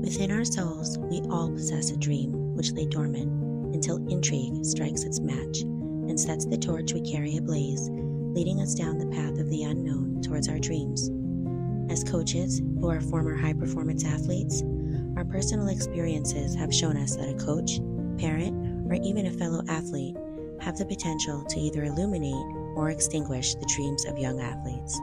Within our souls, we all possess a dream which lay dormant until intrigue strikes its match and sets the torch we carry ablaze, leading us down the path of the unknown towards our dreams. As coaches who are former high-performance athletes, our personal experiences have shown us that a coach, parent, or even a fellow athlete have the potential to either illuminate or extinguish the dreams of young athletes.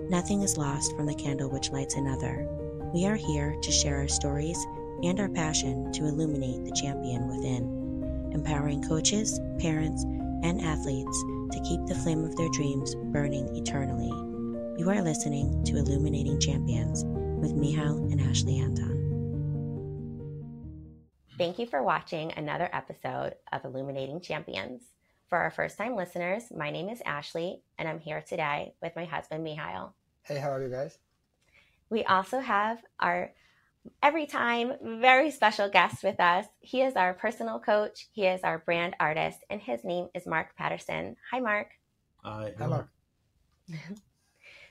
Nothing is lost from the candle which lights another. We are here to share our stories and our passion to illuminate the champion within, empowering coaches, parents, and athletes to keep the flame of their dreams burning eternally. You are listening to Illuminating Champions with Michal and Ashley Anton. Thank you for watching another episode of Illuminating Champions. For our first-time listeners, my name is Ashley, and I'm here today with my husband, Michal. Hey, how are you guys? We also have our every time very special guest with us. He is our personal coach. He is our brand artist, and his name is Mark Patterson. Hi, Mark. Hi, Mark.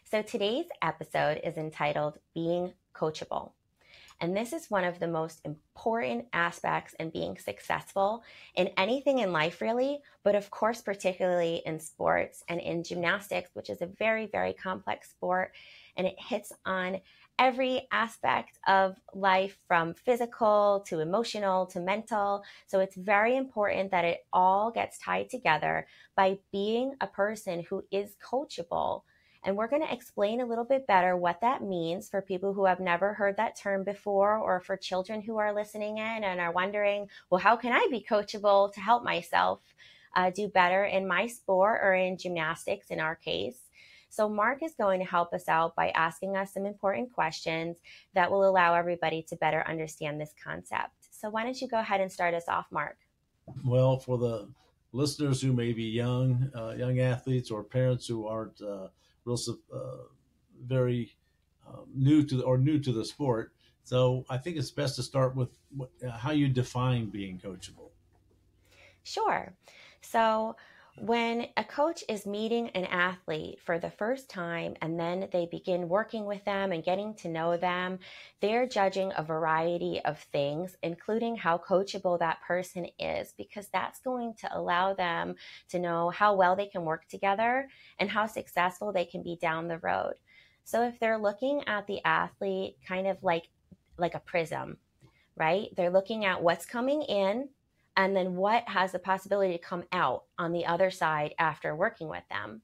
So today's episode is entitled Being Coachable. And this is one of the most important aspects in being successful in anything in life, really, but of course, particularly in sports and in gymnastics, which is a very, very complex sport. And it hits on every aspect of life from physical to emotional to mental. So it's very important that it all gets tied together by being a person who is coachable. And we're going to explain a little bit better what that means for people who have never heard that term before, or for children who are listening in and are wondering, well, how can I be coachable to help myself do better in my sport or in gymnastics in our case? So Mark is going to help us out by asking us some important questions that will allow everybody to better understand this concept. So why don't you go ahead and start us off, Mark? Well, for the listeners who may be young athletes or parents who aren't very new to the sport. So I think it's best to start with how you define being coachable. Sure. So when a coach is meeting an athlete for the first time and then they begin working with them and getting to know them, they're judging a variety of things, including how coachable that person is, because that's going to allow them to know how well they can work together and how successful they can be down the road. So if they're looking at the athlete kind of like a prism, right? They're looking at what's coming in and then what has the possibility to come out on the other side after working with them.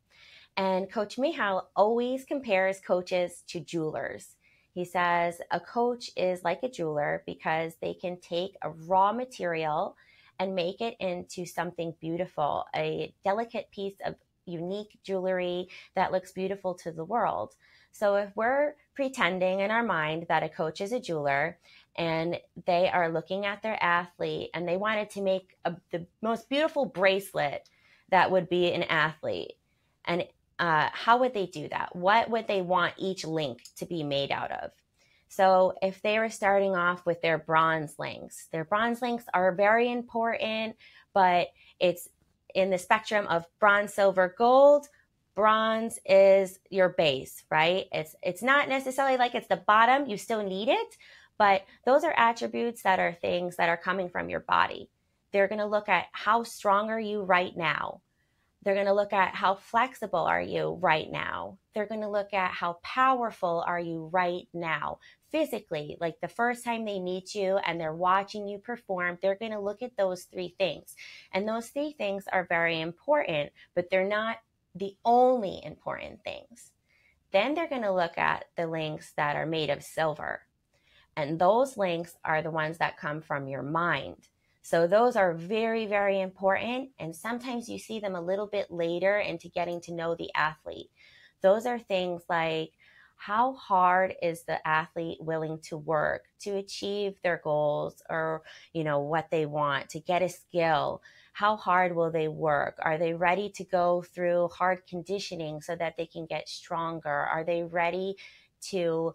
And Coach Michal always compares coaches to jewelers. He says a coach is like a jeweler because they can take a raw material and make it into something beautiful, a delicate piece of unique jewelry that looks beautiful to the world. So if we're pretending in our mind that a coach is a jeweler and they are looking at their athlete and they wanted to make the most beautiful bracelet that would be an athlete, and how would they do that? What would they want each link to be made out of? So if they were starting off with their bronze links are very important, but it's in the spectrum of bronze, silver, gold. Bronze is your base, right? It's not necessarily like it's the bottom. You still need it, but those are attributes that are things that are coming from your body. They're going to look at how strong are you right now. They're going to look at how flexible are you right now. They're going to look at how powerful are you right now. Physically, like the first time they meet you and they're watching you perform, they're going to look at those three things. And those three things are very important, but they're not the only important things. Then they're going to look at the links that are made of silver. And those links are the ones that come from your mind. So those are very, very important. And sometimes you see them a little bit later into getting to know the athlete. Those are things like, how hard is the athlete willing to work to achieve their goals or, what they want, to get a skill? How hard will they work? Are they ready to go through hard conditioning so that they can get stronger? Are they ready to,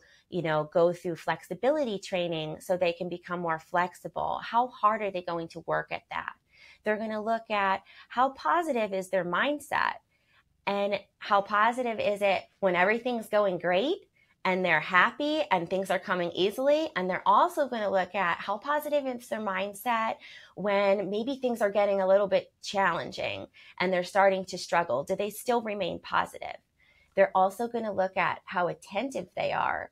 go through flexibility training so they can become more flexible? How hard are they going to work at that? They're going to look at how positive is their mindset, and how positive is it when everything's going great, and they're happy and things are coming easily. And they're also going to look at how positive is their mindset when maybe things are getting a little bit challenging and they're starting to struggle. Do they still remain positive? They're also going to look at how attentive they are.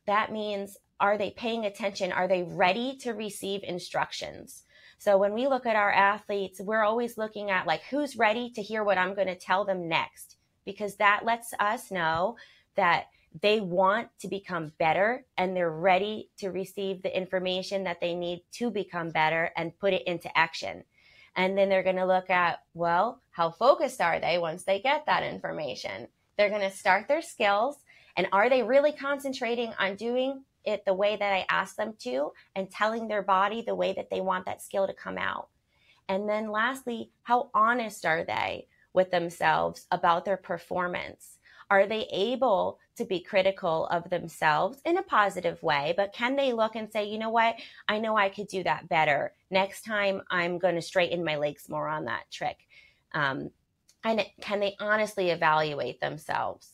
That means, are they paying attention? Are they ready to receive instructions? So when we look at our athletes, we're always looking at like, who's ready to hear what I'm going to tell them next? Because that lets us know that they want to become better and they're ready to receive the information that they need to become better and put it into action. And then they're going to look at, well, how focused are they once they get that information? They're going to start their skills. And are they really concentrating on doing it the way that I asked them to and telling their body the way that they want that skill to come out? And then lastly, how honest are they with themselves about their performance? Are they able to be critical of themselves in a positive way, but can they look and say, you know what, I know I could do that better. Next time I'm going to straighten my legs more on that trick. And can they honestly evaluate themselves?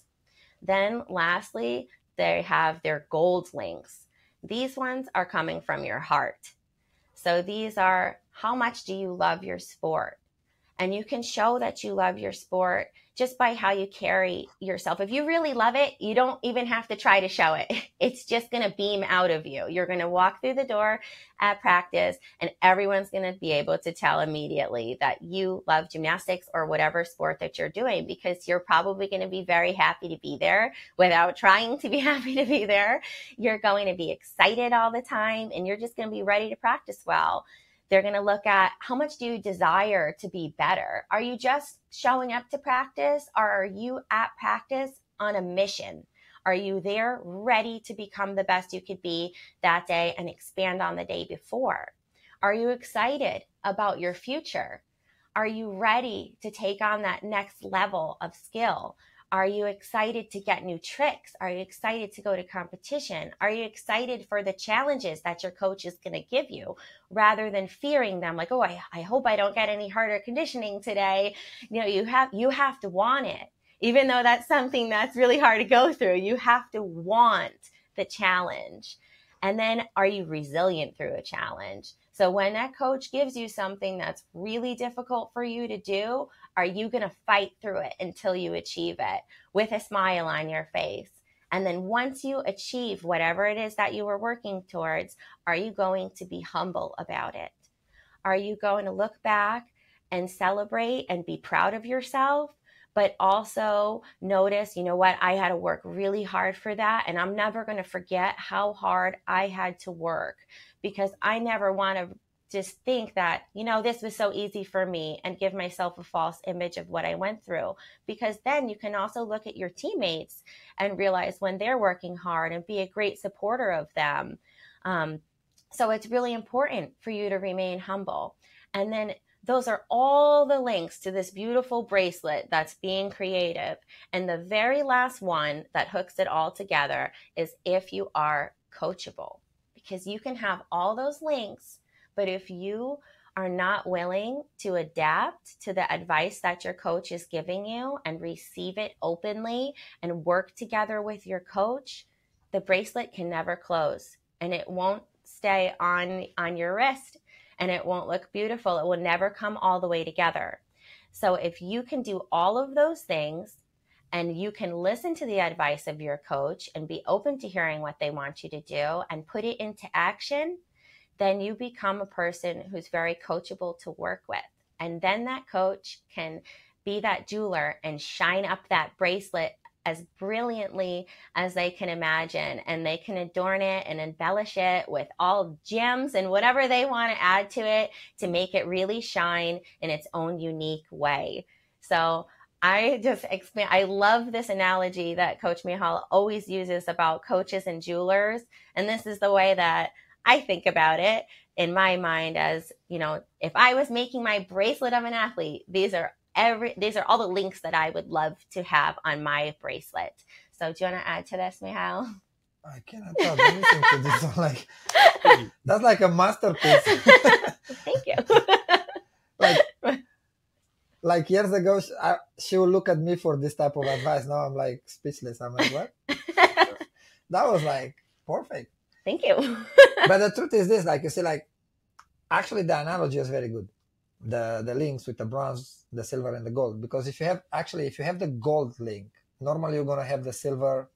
Then lastly, they have their gold links. These ones are coming from your heart. So these are, how much do you love your sport? And you can show that you love your sport just by how you carry yourself. If you really love it, you don't even have to try to show it. It's just going to beam out of you. You're going to walk through the door at practice and everyone's going to be able to tell immediately that you love gymnastics or whatever sport that you're doing, because you're probably going to be very happy to be there without trying to be happy to be there. You're going to be excited all the time and you're just going to be ready to practice well. They're going to look at, how much do you desire to be better? Are you just showing up to practice, or are you at practice on a mission? Are you there ready to become the best you could be that day and expand on the day before? Are you excited about your future? Are you ready to take on that next level of skill? Are you excited to get new tricks? Are you excited to go to competition? Are you excited for the challenges that your coach is going to give you, rather than fearing them? Like, oh, I hope I don't get any harder conditioning today. You know, you have to want it. Even though that's something that's really hard to go through, you have to want the challenge. And then, are you resilient through a challenge? So when that coach gives you something that's really difficult for you to do, are you going to fight through it until you achieve it with a smile on your face? And then once you achieve whatever it is that you were working towards, are you going to be humble about it? Are you going to look back and celebrate and be proud of yourself, but also notice, you know what, I had to work really hard for that, and I'm never going to forget how hard I had to work, because I never want to just think that, you know, this was so easy for me and give myself a false image of what I went through. Because then you can also look at your teammates and realize when they're working hard and be a great supporter of them. So it's really important for you to remain humble. And then those are all the links to this beautiful bracelet that's being creative. And the very last one that hooks it all together is if you are coachable, because you can have all those links, but if you are not willing to adapt to the advice that your coach is giving you and receive it openly and work together with your coach, the bracelet can never close and it won't stay on your wrist and it won't look beautiful. It will never come all the way together. So if you can do all of those things and you can listen to the advice of your coach and be open to hearing what they want you to do and put it into action, then you become a person who's very coachable to work with. And then that coach can be that jeweler and shine up that bracelet as brilliantly as they can imagine. And they can adorn it and embellish it with all gems and whatever they want to add to it to make it really shine in its own unique way. So I love this analogy that Coach Michal always uses about coaches and jewelers. And this is the way that I think about it in my mind as, you know, if I was making my bracelet of an athlete, these are all the links that I would love to have on my bracelet. So do you want to add to this, Michal? I cannot add anything to this. Like, that's like a masterpiece. Thank you. like years ago, she would look at me for this type of advice. Now I'm like speechless. I'm like, what? that was like perfect. Thank you. But the truth is this, like you see, like actually the analogy is very good. The links with the bronze, the silver, and the gold. Because if you have the gold link, normally you're gonna have the silver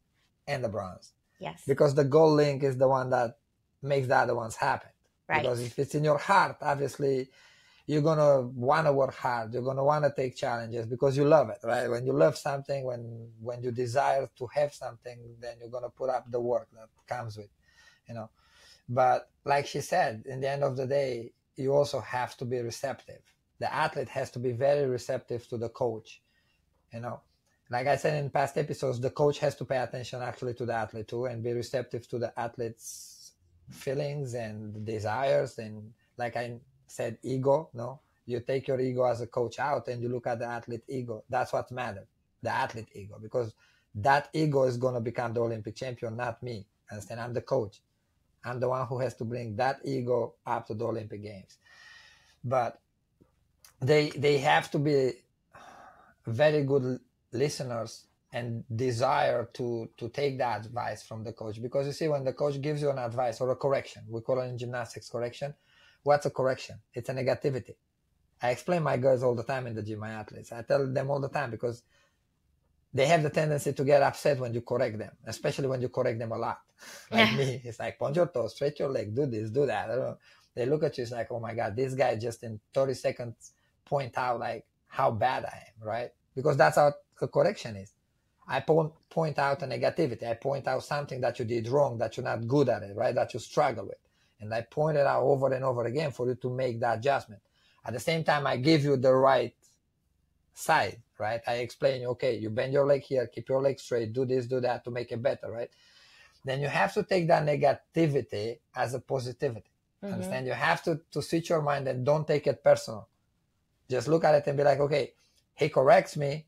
and the bronze. Yes. Because the gold link is the one that makes the other ones happen. Right. Because if it's in your heart, obviously you're gonna wanna work hard. You're gonna wanna take challenges because you love it, right? When you love something, when you desire to have something, then you're gonna put up the work that comes with, you know. But like she said, in the end of the day, you also have to be receptive. The athlete has to be very receptive to the coach, you know. Like I said in past episodes, the coach has to pay attention actually to the athlete too and be receptive to the athlete's feelings and desires. And like I said, ego, no? You take your ego as a coach out and you look at the athlete ego. That's what matters, the athlete ego, because that ego is going to become the Olympic champion, not me. Understand? I'm the coach. I'm the one who has to bring that ego up to the Olympic Games. But they have to be very good listeners and desire to take that advice from the coach. Because you see, when the coach gives you an advice or a correction, we call it in gymnastics correction. What's a correction? It's a negativity. I explain my girls all the time in the gym, my athletes. I tell them all the time because they have the tendency to get upset when you correct them, especially when you correct them a lot. Like me, it's like, point your toes, stretch your leg, do this, do that. I don't know. They look at you, it's like, oh my God, this guy just in 30 seconds point out like how bad I am, right? Because that's how a correction is. I point out a negativity. I point out something that you did wrong, that you're not good at it, right? That you struggle with. And I point it out over and over again for you to make that adjustment. At the same time, I give you the right side, right? I explain, okay, you bend your leg here, keep your leg straight, do this, do that to make it better, right? Then you have to take that negativity as a positivity. Mm-hmm. Understand? You have to switch your mind and don't take it personal. Just look at it and be like, okay, he corrects me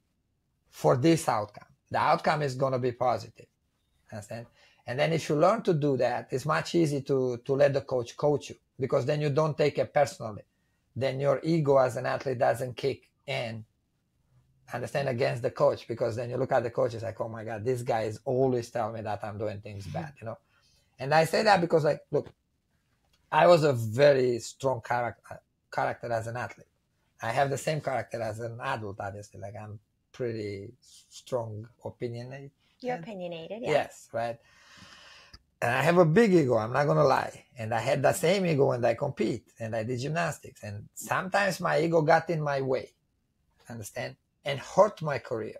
for this outcome. The outcome is going to be positive. Understand? And then if you learn to do that, it's much easier to let the coach you, because then you don't take it personally. Then your ego as an athlete doesn't kick in, understand, against the coach, because then you look at the coach, it's like, oh my God, this guy is always telling me that I'm doing things bad, you know? And I say that because, like, look, I was a very strong character as an athlete. I have the same character as an adult, obviously. Like, I'm pretty strong opinionated. You're opinionated, yeah. Yes, right? And I have a big ego, I'm not going to lie. And I had the same ego when I compete and I did gymnastics. And sometimes my ego got in my way, understand? And hurt my career,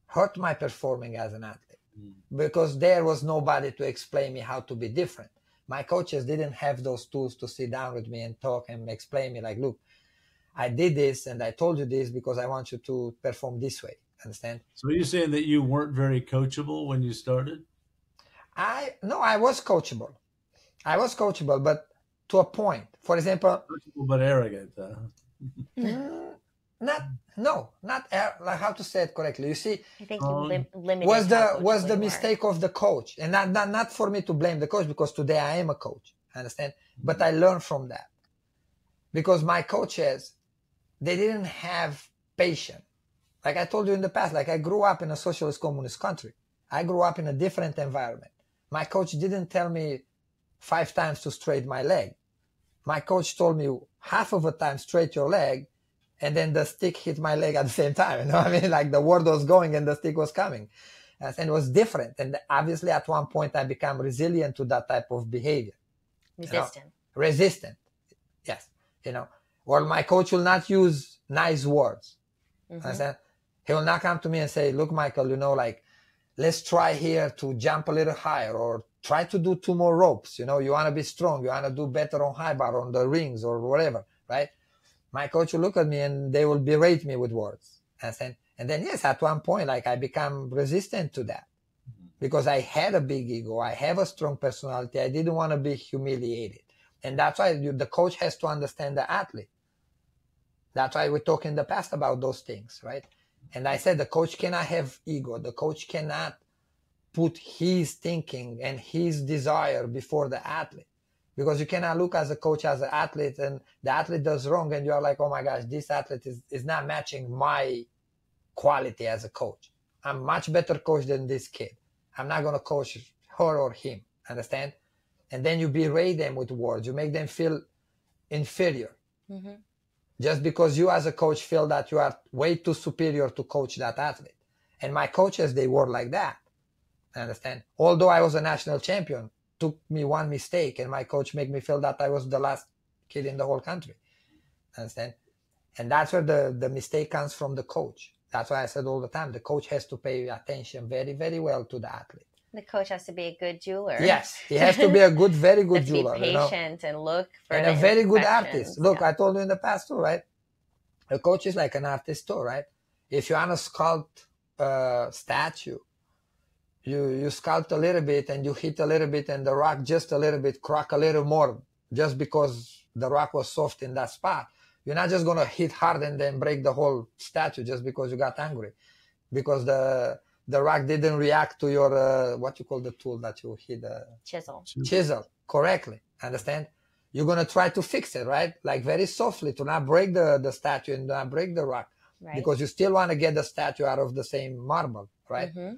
hurt my performing as an athlete. Because there was nobody to explain me how to be different. My coaches didn't have those tools to sit down with me and talk and explain me like, look, I did this and I told you this because I want you to perform this way. Understand? So you're saying that you weren't very coachable when you started? No, I was coachable. I was coachable, but to a point. For example, coachable but arrogant. Like how to say it correctly. You see, I think you limited was the mistake of the coach, and not for me to blame the coach, because today I am a coach. Understand? But I learned from that, because my coaches, they didn't have patience. Like I told you in the past, like I grew up in a socialist communist country. I grew up in a different environment. My coach didn't tell me 5 times to straighten my leg. My coach told me half of the time straighten your leg, and then the stick hit my leg at the same time. You know what I mean? Like the word was going and the stick was coming. And it was different. And obviously at one point I became resilient to that type of behavior. Resistant. You know? Resistant. Yes. You know, or my coach will not use nice words. Mm-hmm. He will not come to me and say, look, Michael, you know, like, let's try here to jump a little higher, or try to do 2 more ropes. You know, you want to be strong. You want to do better on high bar, on the rings or whatever, right? My coach will look at me and they will berate me with words. And then, yes, at one point, like I become resistant to that, because I had a big ego. I have a strong personality. I didn't want to be humiliated. And that's why the coach has to understand the athlete. That's why we talked in the past about those things, right? And I said the coach cannot have ego. The coach cannot put his thinking and his desire before the athlete. Because you cannot look as a coach as an athlete and the athlete does wrong and you are like, oh my gosh, this athlete is not matching my quality as a coach. I'm much better coach than this kid. I'm not going to coach her or him, understand? And then you berate them with words. You make them feel inferior. Mm-hmm. Just because you as a coach feel that you are way too superior to coach that athlete. And my coaches, they were like that. Understand? Although I was a national champion, took me one mistake and my coach made me feel that I was the last kid in the whole country. Understand? And that's where the mistake comes from the coach. That's why I said all the time, the coach has to pay attention very, very well to the athlete. The coach has to be a good jeweler. Yes, he has to be a good, very good jeweler. To be patient, and look for and the a very good imperfections. artist. Look, I told you in the past too, right? A coach is like an artist too, right? If you want to sculpt a statue, you sculpt a little bit and you hit a little bit and the rock just a little bit, crack a little more just because the rock was soft in that spot. You're not just going to hit hard and then break the whole statue just because you got angry. Because the rock didn't react to your, what you call the tool that you hit? Chisel, correctly. Understand? You're going to try to fix it, right? Like very softly to not break the statue and not break the rock. Right. Because you still want to get the statue out of the same marble, right? Mm-hmm.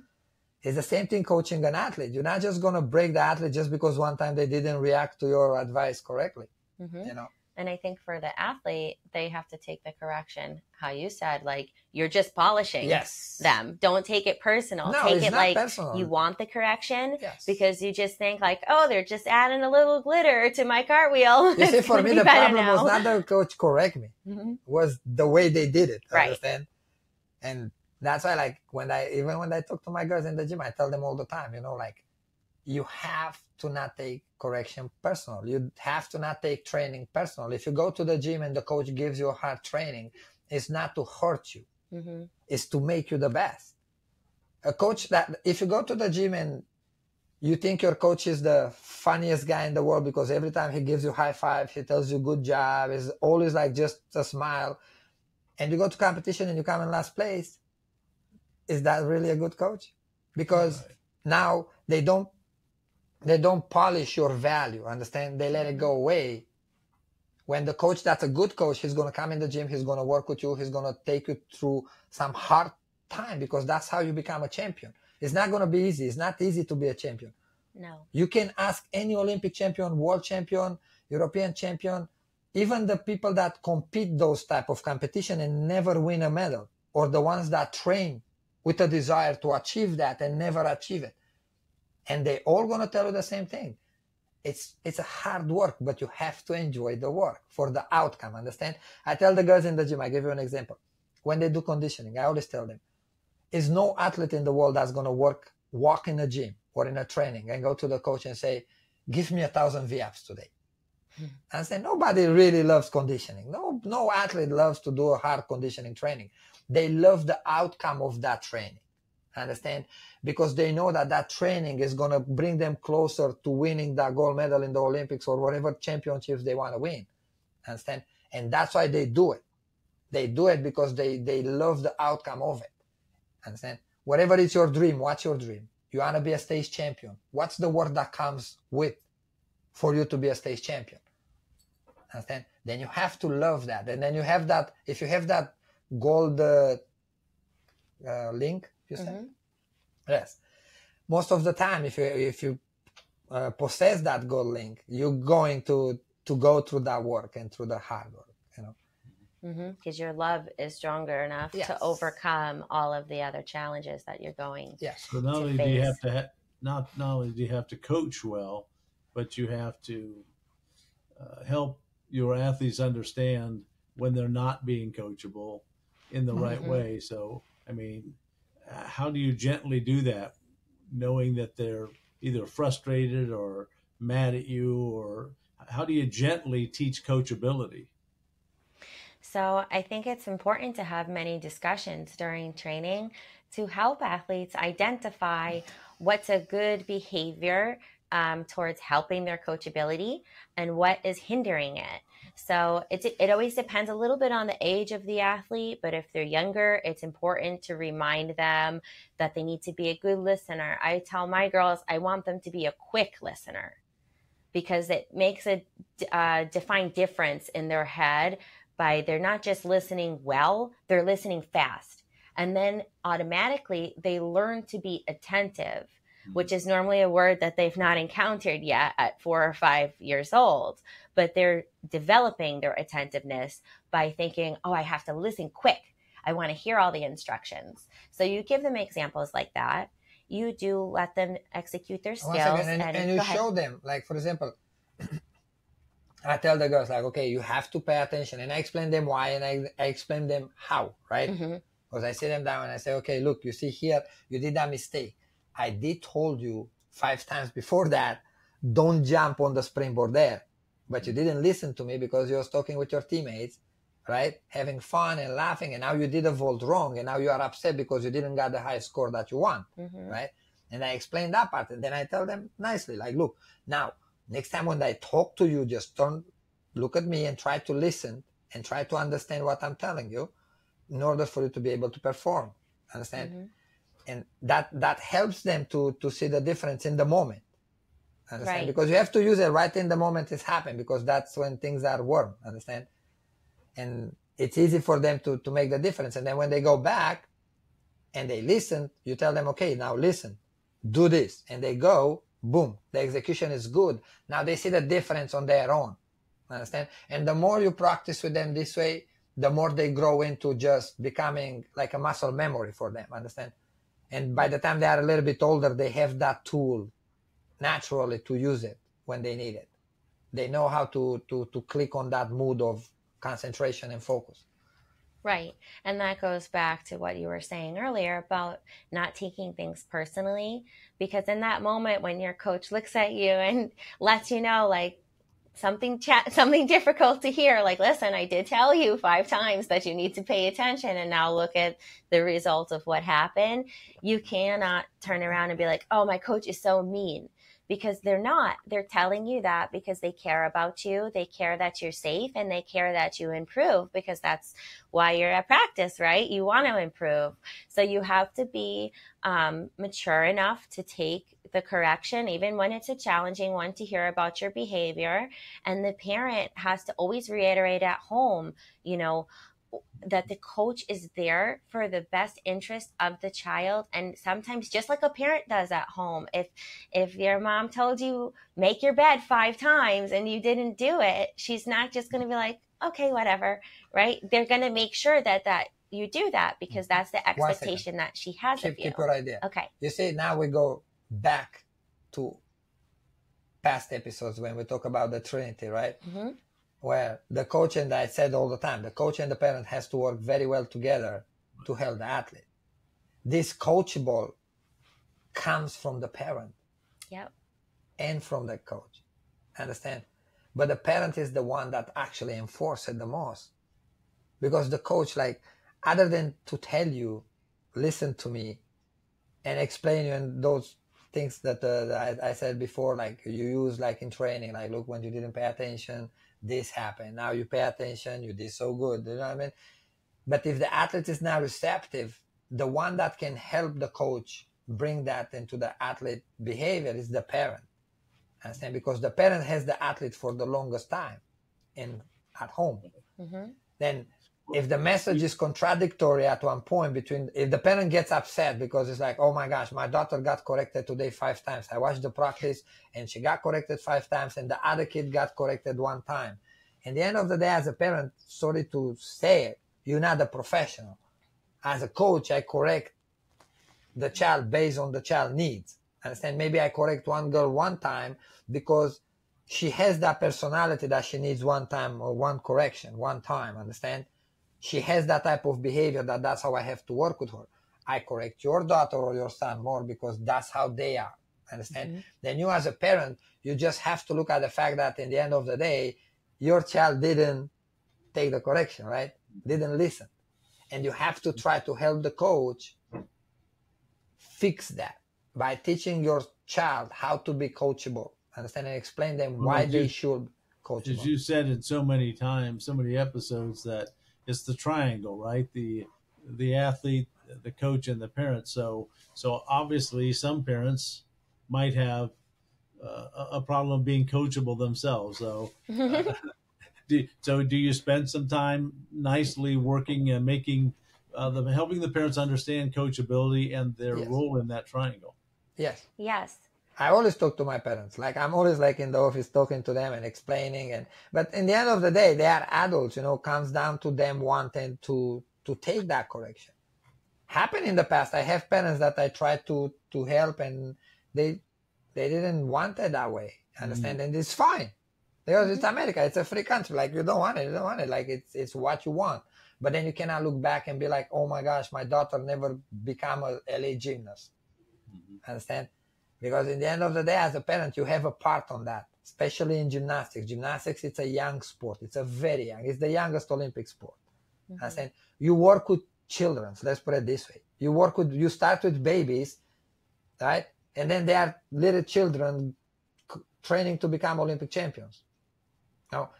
It's the same thing coaching an athlete. You're not just going to break the athlete just because one time they didn't react to your advice correctly. Mm-hmm. You know? And I think for the athlete, they have to take the correction. How you said, like, you're just polishing them. Don't take it personal. No, take it's it not like personal. you want the correction because you just think like, oh, they're just adding a little glitter to my cartwheel. You see, for me, the problem was not the coach correct me. Mm-hmm. Was the way they did it. Right. Understand? And that's why, like, when I talk to my girls in the gym, I tell them all the time, you know, like, you have to not take correction personal. You have to not take training personal. If you go to the gym and the coach gives you a hard training, it's not to hurt you. Mm-hmm. It's to make you the best. A coach that, if you go to the gym and you think your coach is the funniest guy in the world because every time he gives you high five, he tells you good job, is always like just a smile, and you go to competition and you come in last place, is that really a good coach? Because now they don't polish your value, understand? They let it go away. When the coach that's a good coach, he's going to come in the gym, he's going to work with you, he's going to take you through some hard time because that's how you become a champion. It's not going to be easy. It's not easy to be a champion. No. You can ask any Olympic champion, world champion, European champion, even the people that compete those type of competition and never win a medal, or the ones that train with a desire to achieve that and never achieve it. And they all going to tell you the same thing. It's a hard work, but you have to enjoy the work for the outcome, understand? I tell the girls in the gym, I give you an example. When they do conditioning, I always tell them, is no athlete in the world that's going to walk in a gym or in a training and go to the coach and say, give me 1,000 V-ups today. And say, nobody really loves conditioning. No athlete loves to do a hard conditioning training. They love the outcome of that training. Understand? Because they know that training is going to bring them closer to winning that gold medal in the Olympics or whatever championships they want to win. Understand? And that's why they do it. They do it because they love the outcome of it. Understand? Whatever is your dream, what's your dream? You want to be a stage champion. What's the work that comes with for you to be a stage champion? Understand? Then you have to love that. And then you have that, if you have that gold link, you said? Mm-hmm. Yes. Most of the time, if you possess that gold link, you're going to go through that work and through the hard work, you know. Because your love is stronger enough to overcome all of the other challenges that you're going. Yes. So not only do you have to not only do you have to coach well, but you have to help your athletes understand when they're not being coachable in the right way. So, I mean, how do you gently do that, knowing that they're either frustrated or mad at you, or how do you gently teach coachability? So I think it's important to have many discussions during training to help athletes identify what's a good behavior towards helping their coachability and what is hindering it. So it always depends a little bit on the age of the athlete, but if they're younger, it's important to remind them that they need to be a good listener. I tell my girls, I want them to be a quick listener because it makes a defined difference in their head by they're not just listening well, they're listening fast. And then automatically they learn to be attentive. which is normally a word that they've not encountered yet at 4 or 5 years old. But they're developing their attentiveness by thinking, oh, I have to listen quick. I want to hear all the instructions. So you give them examples like that. You do let them execute their skills. And you show them, like, for example, I tell the girls, like, okay, you have to pay attention. And I explain them why, and I explain them how, right? Because I sit them down and I say, okay, look, you see here, you did that mistake. I did told you 5 times before that, don't jump on the springboard there. But you didn't listen to me because you was talking with your teammates, right? Having fun and laughing. And now you did a vault wrong. And now you are upset because you didn't get the high score that you want, right? And I explain that part. And then I tell them nicely, like, look, now, next time when I talk to you, just look at me and try to listen and try to understand what I'm telling you in order for you to be able to perform. Understand? And that helps them to see the difference in the moment. Understand? Right. Because you have to use it right in the moment it's happened, because that's when things are warm. Understand? And it's easy for them to make the difference. And then when they go back and they listen, you tell them, okay, now listen, do this. And they go, boom, the execution is good. Now they see the difference on their own. Understand? And the more you practice with them this way, the more they grow into just becoming like a muscle memory for them. Understand? And by the time they are a little bit older, they have that tool naturally to use it when they need it. They know how to click on that mood of concentration and focus. Right. And that goes back to what you were saying earlier about not taking things personally, because in that moment when your coach looks at you and lets you know, like, something difficult to hear, like, listen, I did tell you 5 times that you need to pay attention, and now look at the result of what happened. You cannot turn around and be like, oh, my coach is so mean, because they're not. They're telling you that because they care about you. They care that you're safe, and they care that you improve, because that's why you're at practice, right? You want to improve. So you have to be mature enough to take the correction, even when it's a challenging one, to hear about your behavior. And the parent has to always reiterate at home, you know, that the coach is there for the best interest of the child. And sometimes, just like a parent does at home, if your mom told you make your bed 5 times and you didn't do it, she's not just going to be like, okay, whatever, right? They're going to make sure that you do that, because that's the expectation that she has of you. Keep your idea. Okay. You see, now we go back to past episodes when we talk about the trinity, right? Where the coach, and I said all the time, the coach and the parent has to work very well together to help the athlete. This coachable comes from the parent and from the coach. Understand? But the parent is the one that actually enforces it the most. Because the coach, like, other than to tell you, listen to me, and explain you, and those things that I said before, like you use like in training, like, look, when you didn't pay attention, this happened. Now you pay attention, you did so good. You know what I mean? But if the athlete is now receptive, the one that can help the coach bring that into the athlete behavior is the parent. Understand? Because the parent has the athlete for the longest time at home. Then if the message is contradictory at one point if the parent gets upset because it's like, oh my gosh, my daughter got corrected today 5 times. I watched the practice and she got corrected 5 times and the other kid got corrected 1 time. At the end of the day, as a parent, sorry to say it, you're not a professional. As a coach, I correct the child based on the child needs. Understand? Maybe I correct one girl 1 time because she has that personality that she needs 1 time or 1 correction, 1 time. Understand? She has that type of behavior that's how I have to work with her. I correct your daughter or your son more because that's how they are. Understand? Then you as a parent, you just have to look at the fact that in the end of the day, your child didn't take the correction, right? Didn't listen. And you have to try to help the coach fix that by teaching your child how to be coachable. Understand? And explain them why they should coachable. As you said in so many times, so many episodes, that it's the triangle, right? The athlete, the coach, and the parent. So obviously some parents might have a problem being coachable themselves. So do you spend some time nicely working and making helping the parents understand coachability and their role in that triangle? Yes. Yes. I always talk to my parents. Like I'm always like in the office talking to them and explaining. But in the end of the day, they are adults. Comes down to them wanting to take that correction. Happened in the past. I have parents that I tried to help, and they didn't want it that way. Understand? And it's fine because it's America. It's a free country. Like you don't want it, you don't want it. Like it's what you want. But then you cannot look back and be like, oh my gosh, my daughter never become a LA gymnast. Understand? Because in the end of the day, as a parent, you have a part on that, especially in gymnastics. Gymnastics, it's a young sport. It's a very young. It's the youngest Olympic sport. Understand? You work with children. So let's put it this way. You start with babies, right? And then they are little children training to become Olympic champions. Now,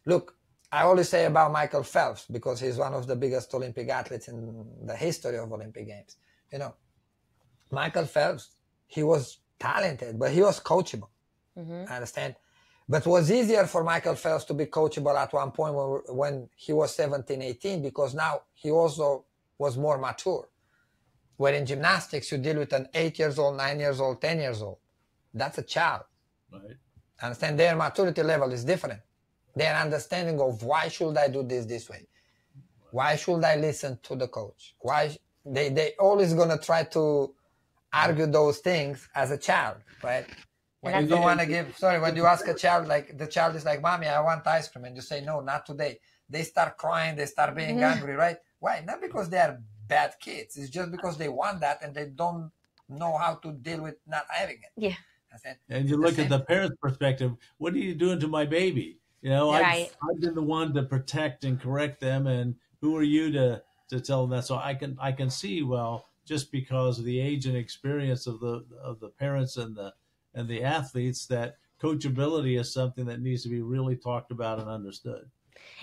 look, I always say about Michael Phelps, because he's one of the biggest Olympic athletes in the history of Olympic Games. Michael Phelps, he was talented, but he was coachable. I understand? But it was easier for Michael Phelps to be coachable at one point when he was 17, 18, because now he also was more mature. Where in gymnastics, you deal with an 8 years old, 9 years old, 10 years old. That's a child. Right. Understand? Their maturity level is different. Their understanding of why should I do this way? Why should I listen to the coach? Why they always gonna try to argue those things as a child, right? When you don't want to when you ask a child, like the child is like, Mommy, I want ice cream. And you say, no, not today. They start crying. They start being angry, right? Why? Not because they are bad kids. It's just because they want that and they don't know how to deal with not having it. Yeah. And you look at the parent's perspective, what are you doing to my baby? Right. I've been the one to protect and correct them, and who are you to tell them that? So I can see, well, just because of the age and experience of the parents and the athletes, that coachability is something that needs to be really talked about and understood.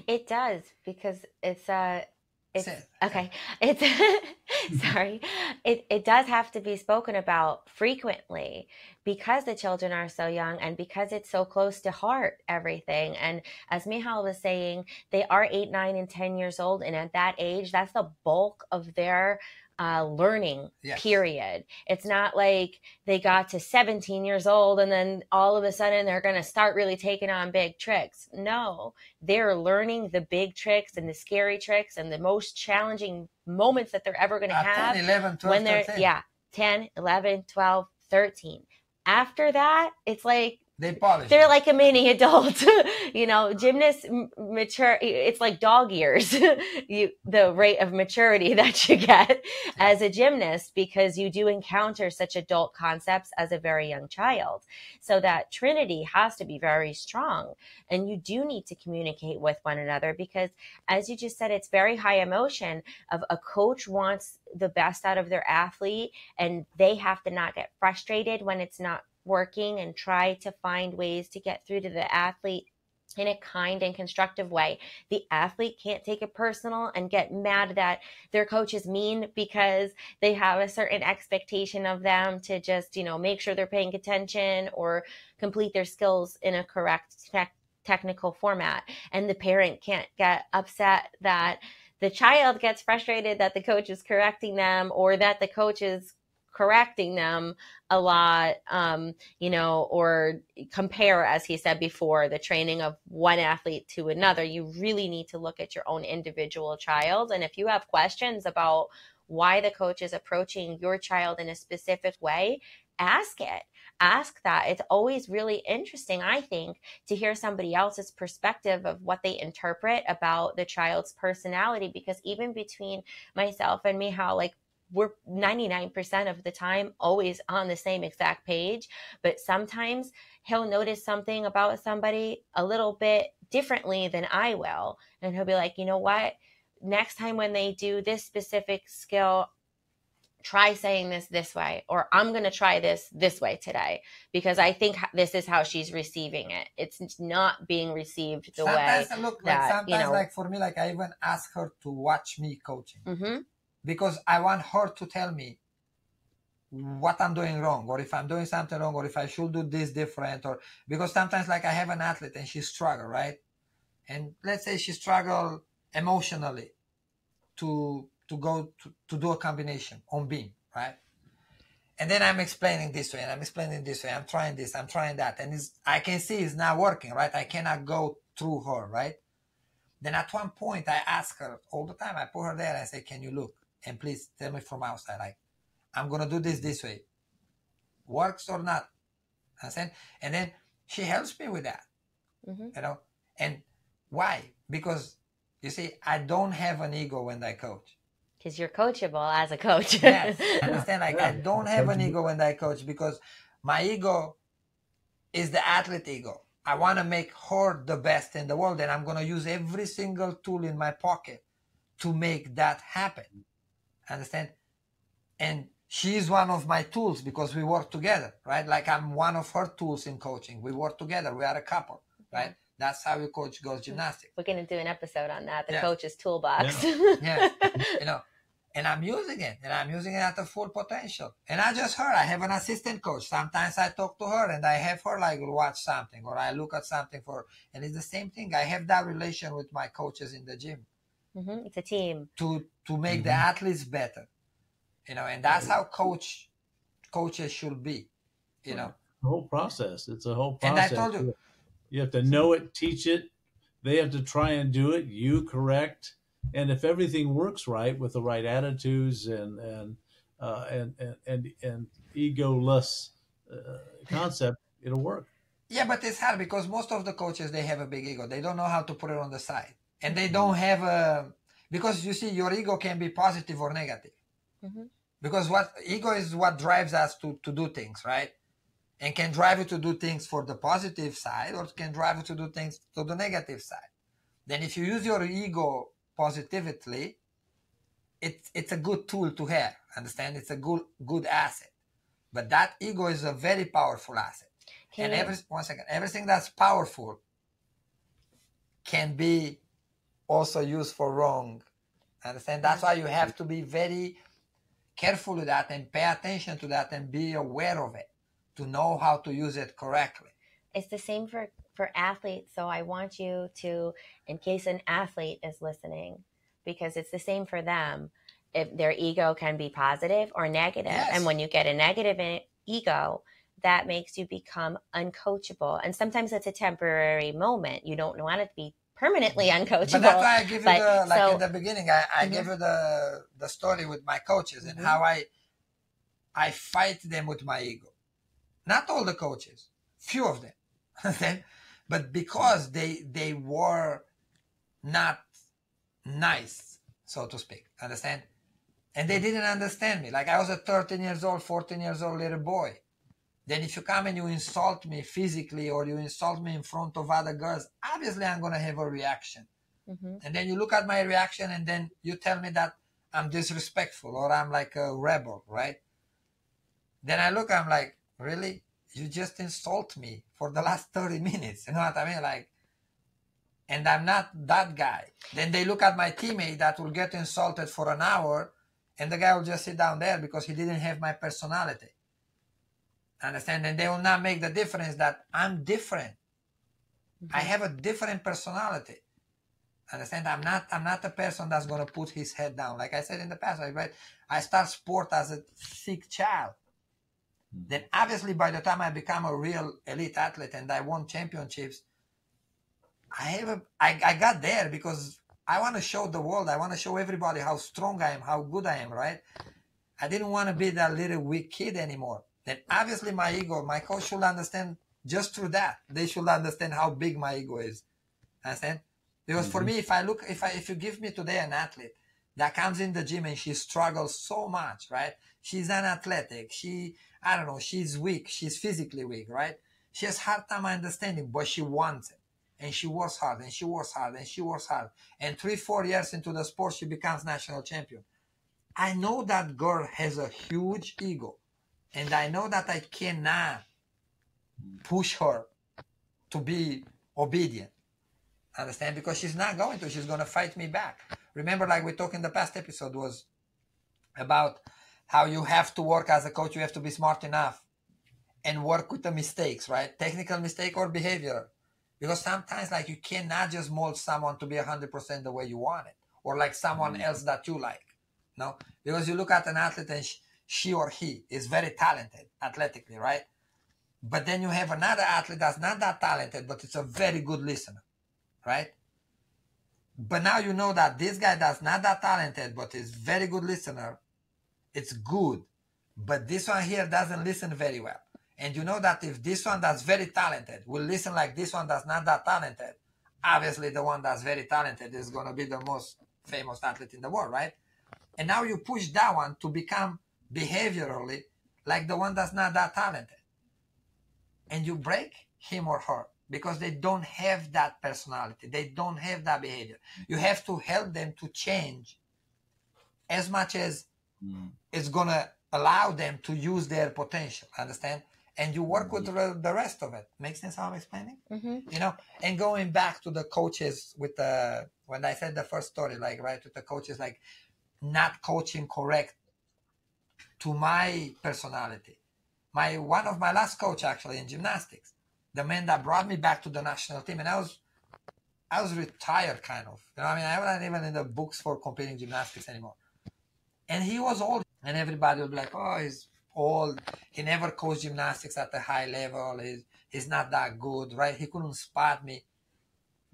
It does, because it's okay. It's sorry. It does have to be spoken about frequently, because the children are so young and because it's so close to heart, everything. And as Michal was saying, they are 8, 9, and 10 years old. And at that age, that's the bulk of their learning period. It's not like they got to 17 years old and then all of a sudden they're going to start really taking on big tricks. No, they're learning the big tricks and the scary tricks and the most challenging moments that they're ever going to have 10, 11, 12, when they're 13. 10, 11, 12, 13. After that, it's like they're like a mini adult. Gymnasts mature. It's like dog years, the rate of maturity that you get as a gymnast, because you do encounter such adult concepts as a very young child. So that trinity has to be very strong, and you do need to communicate with one another, because as you just said, it's very high emotion. Of a coach wants the best out of their athlete, and they have to not get frustrated when it's not working, and try to find ways to get through to the athlete in a kind and constructive way. The athlete can't take it personal and get mad that their coach is mean because they have a certain expectation of them to just, make sure they're paying attention or complete their skills in a correct technical format. And the parent can't get upset that the child gets frustrated that the coach is correcting them, or that the coach is correcting them a lot, or compare, as he said before, the training of one athlete to another. You really need to look at your own individual child. And if you have questions about why the coach is approaching your child in a specific way, ask it. Ask that. It's always really interesting, I think, to hear somebody else's perspective of what they interpret about the child's personality, because even between myself and Michal, we're 99% of the time always on the same exact page, but sometimes he'll notice something about somebody a little bit differently than I will. And he'll be like, you know what? Next time when they do this specific skill, try saying this way, or I'm going to try this way today, because I think this is how she's receiving it. It's not being received the way that, like for me, like I even ask her to watch me coaching. Because I want her to tell me what I'm doing wrong, or if I'm doing something wrong, or if I should do this different, or because sometimes like I have an athlete and she struggle, right? And let's say she struggle emotionally to go to do a combination on beam, right? And then I'm explaining this way, and I'm explaining this way. I'm trying this, I'm trying that. And I can see it's not working, right? I cannot go through her, right? Then at one point, I ask her all the time. I put her there and I say, can you look? And please tell me from outside, like, I'm going to do this way. Works or not? Understand? And then she helps me with that, you know? And why? Because, you see, I don't have an ego when I coach. Because you're coachable as a coach. Yes, understand? Like, I don't have an ego when I coach because my ego is the athlete ego. I want to make her the best in the world, and I'm going to use every single tool in my pocket to make that happen. Understand? And she's one of my tools because we work together, right? Like I'm one of her tools in coaching. We work together. We are a couple, right? That's how we coach girls gymnastics. We're going to do an episode on that, the Yes. coach's toolbox. Yes, you know, and I'm using it, and I'm using it at the full potential. And I just heard, I have an assistant coach. Sometimes I talk to her and I have her like watch something or I look at something for her. And it's the same thing. I have that relation with my coaches in the gym. It's a team. To make the athletes better, you know, and that's how coaches should be, you know. The whole process. It's a whole process. And I told you. You have to know it, teach it. They have to try and do it. You correct. And if everything works right with the right attitudes and egoless concept, it'll work. Yeah, but it's hard because most of the coaches, they have a big ego. They don't know how to put it on the side, and they don't have because you see, your ego can be positive or negative. Because ego is what drives us to do things, right? And can drive you to do things for the positive side, or can drive you to do things to the negative side. Then if you use your ego positively, it's a good tool to have. Understand? It's a good asset. But that ego is a very powerful asset. Everything that's powerful can be also used for wrong. Understand? That's why you have to be very careful with that and pay attention to that and be aware of it to know how to use it correctly. It's the same for athletes. So I want you to, in case an athlete is listening, because it's the same for them, if their ego can be positive or negative. Yes. And when you get a negative ego, that makes you become uncoachable. And sometimes it's a temporary moment. You don't want it to be permanently uncoachable. But that's why I give you in the beginning, I gave you the story with my coaches and how I fight them with my ego. Not all the coaches, few of them. But because they were not nice, so to speak, understand? And they didn't understand me. Like I was a 13 years old, 14 years old little boy. Then if you come and you insult me physically or you insult me in front of other girls, obviously I'm going to have a reaction. And then you look at my reaction and then you tell me that I'm disrespectful or I'm like a rebel, right? Then I look, I'm like, really? You just insult me for the last 30 minutes. You know what I mean? Like, and I'm not that guy. Then they look at my teammate that will get insulted for an hour and the guy will just sit down there because he didn't have my personality. Understand? And they will not make the difference that I'm different. I have a different personality. Understand? I'm not a person that's going to put his head down. Like I said in the past, I start sport as a sick child. Then obviously by the time I become a real elite athlete and I won championships, I got there because I want to show the world, I want to show everybody how strong I am, how good I am, right? I didn't want to be that little weak kid anymore. Then obviously my ego, my coach should understand just through that. They should understand how big my ego is. Understand? Because for me, if you give me today an athlete that comes in the gym and she struggles so much, right? She's unathletic. She's weak. She's physically weak, right? She has hard time understanding, but she wants it. And she works hard and she works hard and she works hard. And 3-4 years into the sport, she becomes national champion. I know that girl has a huge ego. And I know that I cannot push her to be obedient. Understand? Because she's not going to. She's going to fight me back. Remember, like we talked in the past episode, was about how you have to work as a coach. You have to be smart enough and work with the mistakes, right? Technical mistake or behavioral. Because sometimes, like, you cannot just mold someone to be 100% the way you want it. Or like someone else that you like. No? Because you look at an athlete and she or he is very talented athletically, right? But then you have another athlete that's not that talented, but it's a very good listener, right? But now you know that this guy that's not that talented, but is very good listener, it's good. But this one here doesn't listen very well. And you know that if this one that's very talented will listen like this one that's not that talented, obviously the one that's very talented is going to be the most famous athlete in the world, right? And now you push that one to become behaviorally like the one that's not that talented. And you break him or her because they don't have that personality. They don't have that behavior. You have to help them to change as much as it's going to allow them to use their potential, understand? And you work with the rest of it. Makes sense how I'm explaining? You know, and going back to the coaches with the, when I said the first story, like, right, with the coaches, like not coaching correct to my personality. One of my last coach actually in gymnastics, the man that brought me back to the national team, and I was retired kind of. You know, I mean, I wasn't even in the books for competing gymnastics anymore. And he was old, and everybody would be like, oh, he's old. He never coached gymnastics at a high level. He's not that good, right? He couldn't spot me.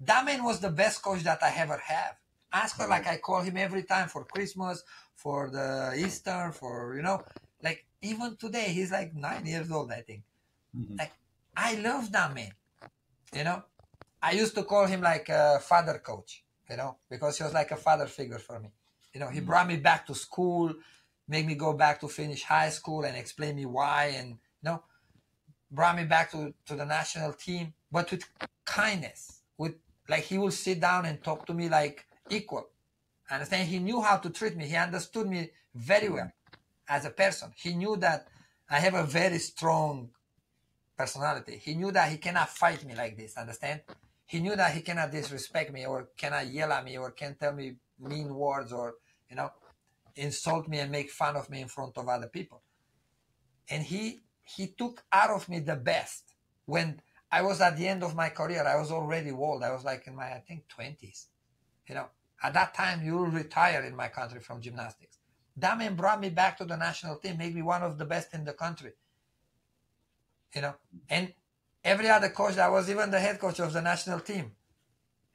That man was the best coach that I ever have. Ask her, like I call him every time for Christmas, for the Easter, for, you know, like even today, he's like 9 years old, I think. Like, I love that man, you know. I used to call him like a father coach, you know, because he was like a father figure for me. You know, he brought me back to school, made me go back to finish high school and explain me why, and, you know, brought me back to the national team, but with kindness, with, like, he will sit down and talk to me like equal. Understand? He knew how to treat me. He understood me very well as a person. He knew that I have a very strong personality. He knew that he cannot fight me like this. Understand? He knew that he cannot disrespect me or cannot yell at me or can tell me mean words or, you know, insult me and make fun of me in front of other people. And he took out of me the best. When I was at the end of my career, I was already old. I was like in my, I think, 20s. You know, at that time, you will retire in my country from gymnastics. That man brought me back to the national team, made me one of the best in the country. You know, and every other coach that was even the head coach of the national team,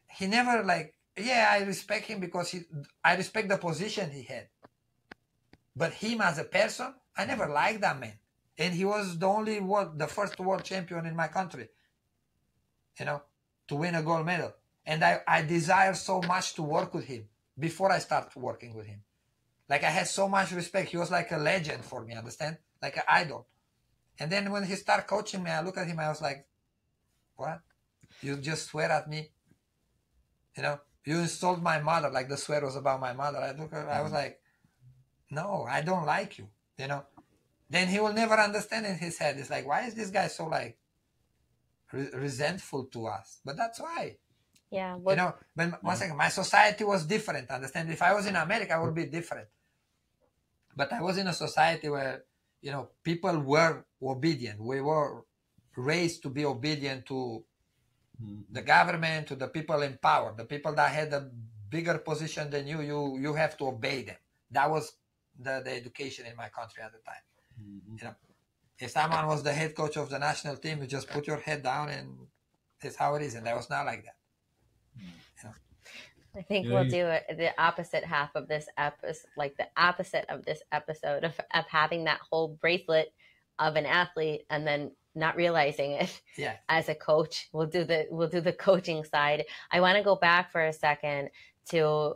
he never like, yeah, I respect him because I respect the position he had. But him as a person, I never liked that man. And he was the first world champion in my country, you know, to win a gold medal. And I desire so much to work with him before I start working with him. Like I had so much respect. He was like a legend for me, understand? Like an idol. And then when he started coaching me, I look at him, I was like, what? You just swear at me? You know, you insult my mother, like the swear was about my mother. I was like, no, I don't like you, you know. Then he will never understand in his head. It's like, why is this guy so like resentful to us? But that's why. Yeah. You know, but one second, my society was different, understand? If I was in America, I would be different. But I was in a society where, you know, people were obedient. We were raised to be obedient to the government, to the people in power, the people that had a bigger position than you have to obey them. That was the education in my country at the time. You know, if someone was the head coach of the national team, you just put your head down and that's how it is. And that was not like that. You know? I think we'll do the opposite half of this episode, like the opposite of this episode of having that whole bracelet of an athlete and then not realizing it as a coach. We'll do the coaching side. I want to go back for a second to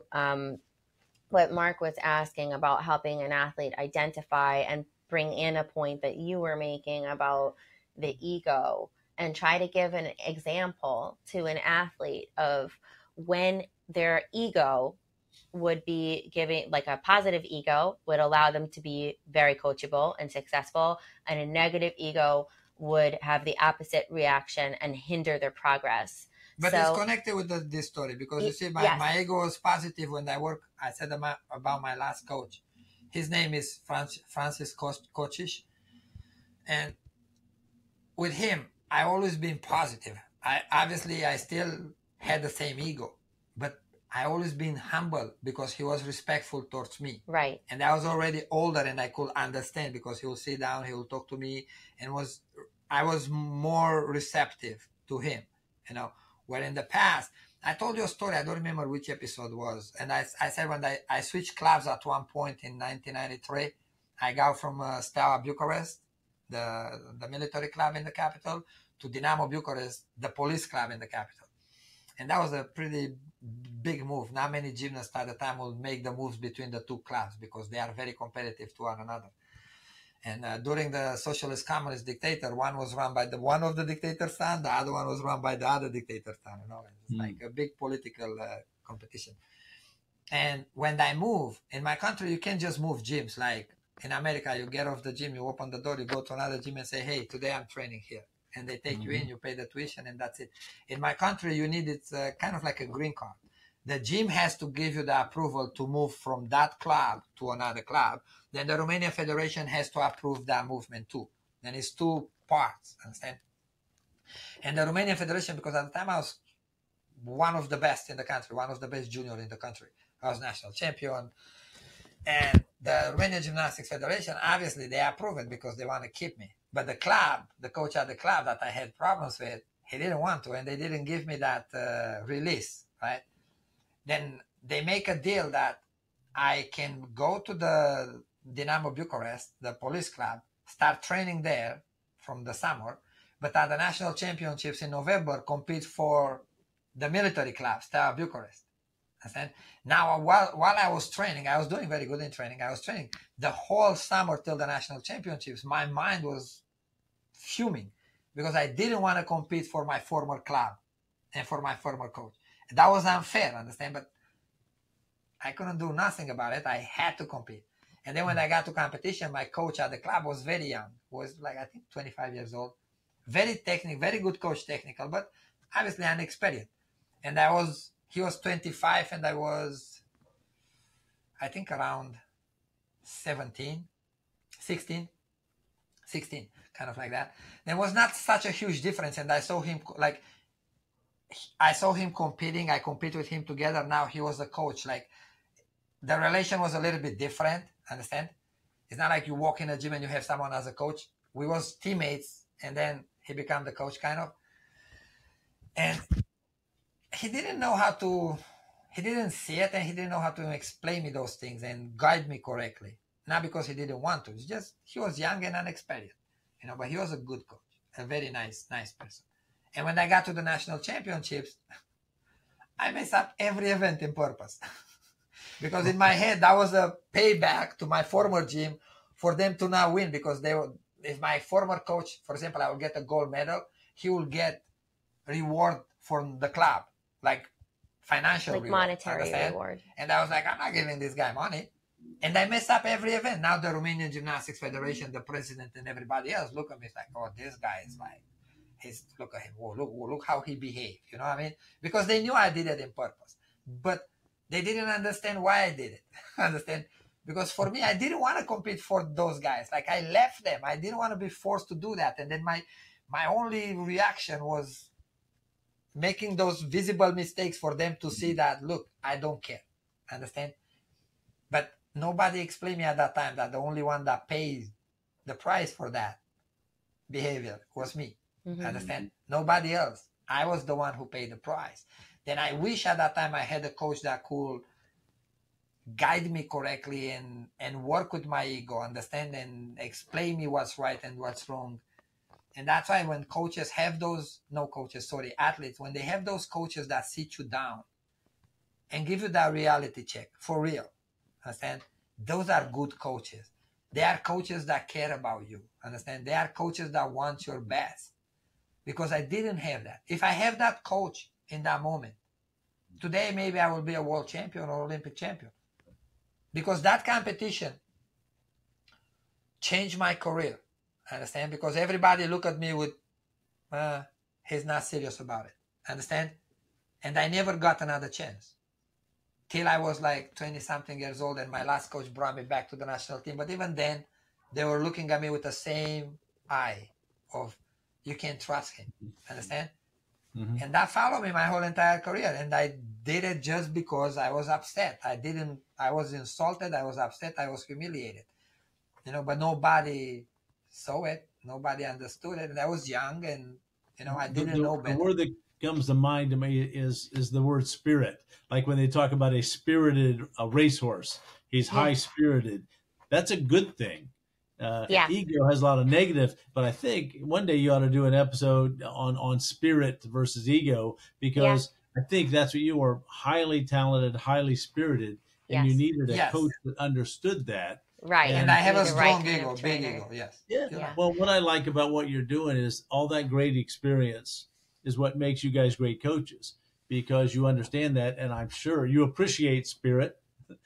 what Mark was asking about helping an athlete identify and bring in a point that you were making about the ego and try to give an example to an athlete of when their ego would be giving, like a positive ego would allow them to be very coachable and successful, and a negative ego would have the opposite reaction and hinder their progress. But it's connected with this story because you see, my ego was positive when I said about my last coach. His name is Francis Coachish. And with him, I always been positive. I still had the same ego. But I always been humble because he was respectful towards me. Right. And I was already older and I could understand because he will sit down, he will talk to me, and I was more receptive to him, you know. Where in the past, I told you a story, I don't remember which episode was. And I said when I switched clubs at one point in 1993, I got from Steaua Bucharest, the military club in the capital, to Dinamo Bucharest, the police club in the capital. And that was a pretty big move. Not many gymnasts at the time will make the moves between the two clubs because they are very competitive to one another. And during the socialist communist dictator, one was run by one of the dictator's son, the other one was run by the other dictator's son. You know, it's like a big political competition. And when I move in my country, you can't just move gyms. Like in America, you get off the gym, you open the door, you go to another gym and say, "Hey, today I'm training here." And they take you in, you pay the tuition, and that's it. In my country, you need it kind of like a green card. The gym has to give you the approval to move from that club to another club. Then the Romanian Federation has to approve that movement too. Then it's two parts, understand? And the Romanian Federation, because at the time I was one of the best in the country, one of the best junior in the country. I was national champion. And the Romanian Gymnastics Federation, obviously they approve it because they want to keep me. But the club, the coach at the club that I had problems with, he didn't want to, and they didn't give me that release, right? Then they make a deal that I can go to the Dinamo Bucharest, the police club, start training there from the summer, but at the national championships in November, compete for the military club, Steaua Bucharest. Now, while I was training, I was doing very good in training. I was training the whole summer till the national championships. My mind was fuming because I didn't want to compete for my former club and for my former coach. That was unfair, understand? But I couldn't do nothing about it. I had to compete. And then when I got to competition, my coach at the club was very young, was like, I think 25 years old, very technical, very good coach technical, but obviously unexperienced. And he was 25 and I was, I think around 16, kind of like that. There was not such a huge difference. And I saw him competing. I compete with him together. Now he was the coach. Like the relation was a little bit different. Understand? It's not like you walk in a gym and you have someone as a coach. We was teammates and then he became the coach kind of. And he didn't see it and he didn't know how to explain me those things and guide me correctly. Not because he didn't want to. It's just, he was young and inexperienced, you know, but he was a good coach, a very nice person. And when I got to the national championships, I messed up every event in purpose. Because in my head, that was a payback to my former gym for them to not win because if my former coach, for example, I would get a gold medal, he will get reward from the club. Like financial like reward, monetary reward. And I was like, I'm not giving this guy money. And I messed up every event. Now the Romanian Gymnastics Federation, the president and everybody else look at me like, oh, this guy is like, look at him. Oh, look how he behaved. You know what I mean? Because they knew I did it in purpose. But they didn't understand why I did it. Understand? Because for me, I didn't want to compete for those guys. Like I left them. I didn't want to be forced to do that. And then my only reaction was making those visible mistakes for them to see that, look, I don't care. Understand? But nobody explained me at that time that the only one that pays the price for that behavior was me. Understand? Nobody else. I was the one who paid the price. Then I wish at that time I had a coach that could guide me correctly and work with my ego, understand, and explain me what's right and what's wrong. And that's why when coaches have athletes, when they have those coaches that sit you down and give you that reality check, for real, understand? Those are good coaches. They are coaches that care about you, understand? They are coaches that want your best. Because I didn't have that. If I have that coach in that moment, today maybe I will be a world champion or Olympic champion. Because that competition changed my career. Understand? Because everybody look at me with, he's not serious about it. Understand? And I never got another chance. Till I was like 20-something years old and my last coach brought me back to the national team. But even then, they were looking at me with the same eye of, you can't trust him. Understand? And that followed me my whole entire career. And I did it just because I was upset. I was insulted, I was upset, I was humiliated. You know, but nobody saw it. Nobody understood it. And I was young, and, you know, I didn't know better. The word that comes to mind to me is the word spirit. Like when they talk about a spirited racehorse, he's high spirited. That's a good thing. Ego has a lot of negative, but I think one day you ought to do an episode on spirit versus ego, because I think that's what you are, highly talented, highly spirited, and you needed a coach that understood that. Right. And I have a strong ego, big ego. Yes. Yeah. Well, what I like about what you're doing is all that great experience is what makes you guys great coaches, because you understand that, and I'm sure you appreciate spirit.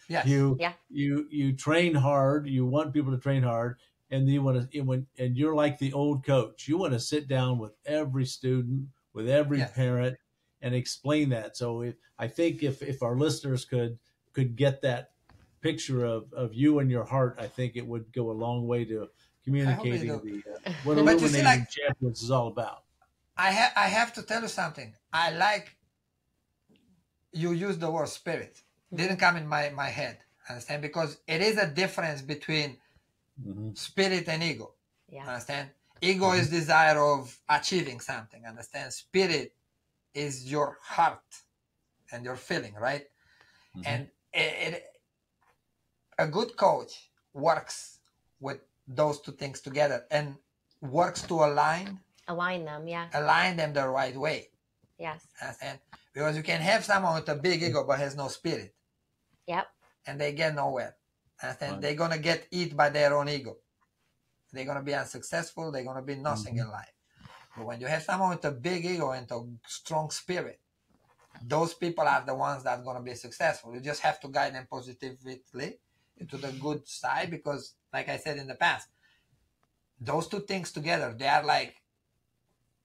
Yes. You train hard. You want people to train hard, and you want to. And you're like the old coach. You want to sit down with every student, with every parent, and explain that. So I think if our listeners could get that picture of you and your heart, I think it would go a long way to communicating what Illuminating Champions is all about. I have to tell you something. I like you use the word spirit. Didn't come in my head. Understand? Because it is a difference between spirit and ego. Understand? Ego is desire of achieving something. Understand? Spirit is your heart and your feeling, right? And a good coach works with those two things together and works to align them the right way. Yes. Understand? Because you can have someone with a big ego but has no spirit. Yep. And they get nowhere. Understand? They're going to get eaten by their own ego. They're going to be unsuccessful. They're going to be nothing in life. But when you have someone with a big ego and a strong spirit, those people are the ones that are going to be successful. You just have to guide them positively into the good side, because, like I said in the past, those two things together, they are like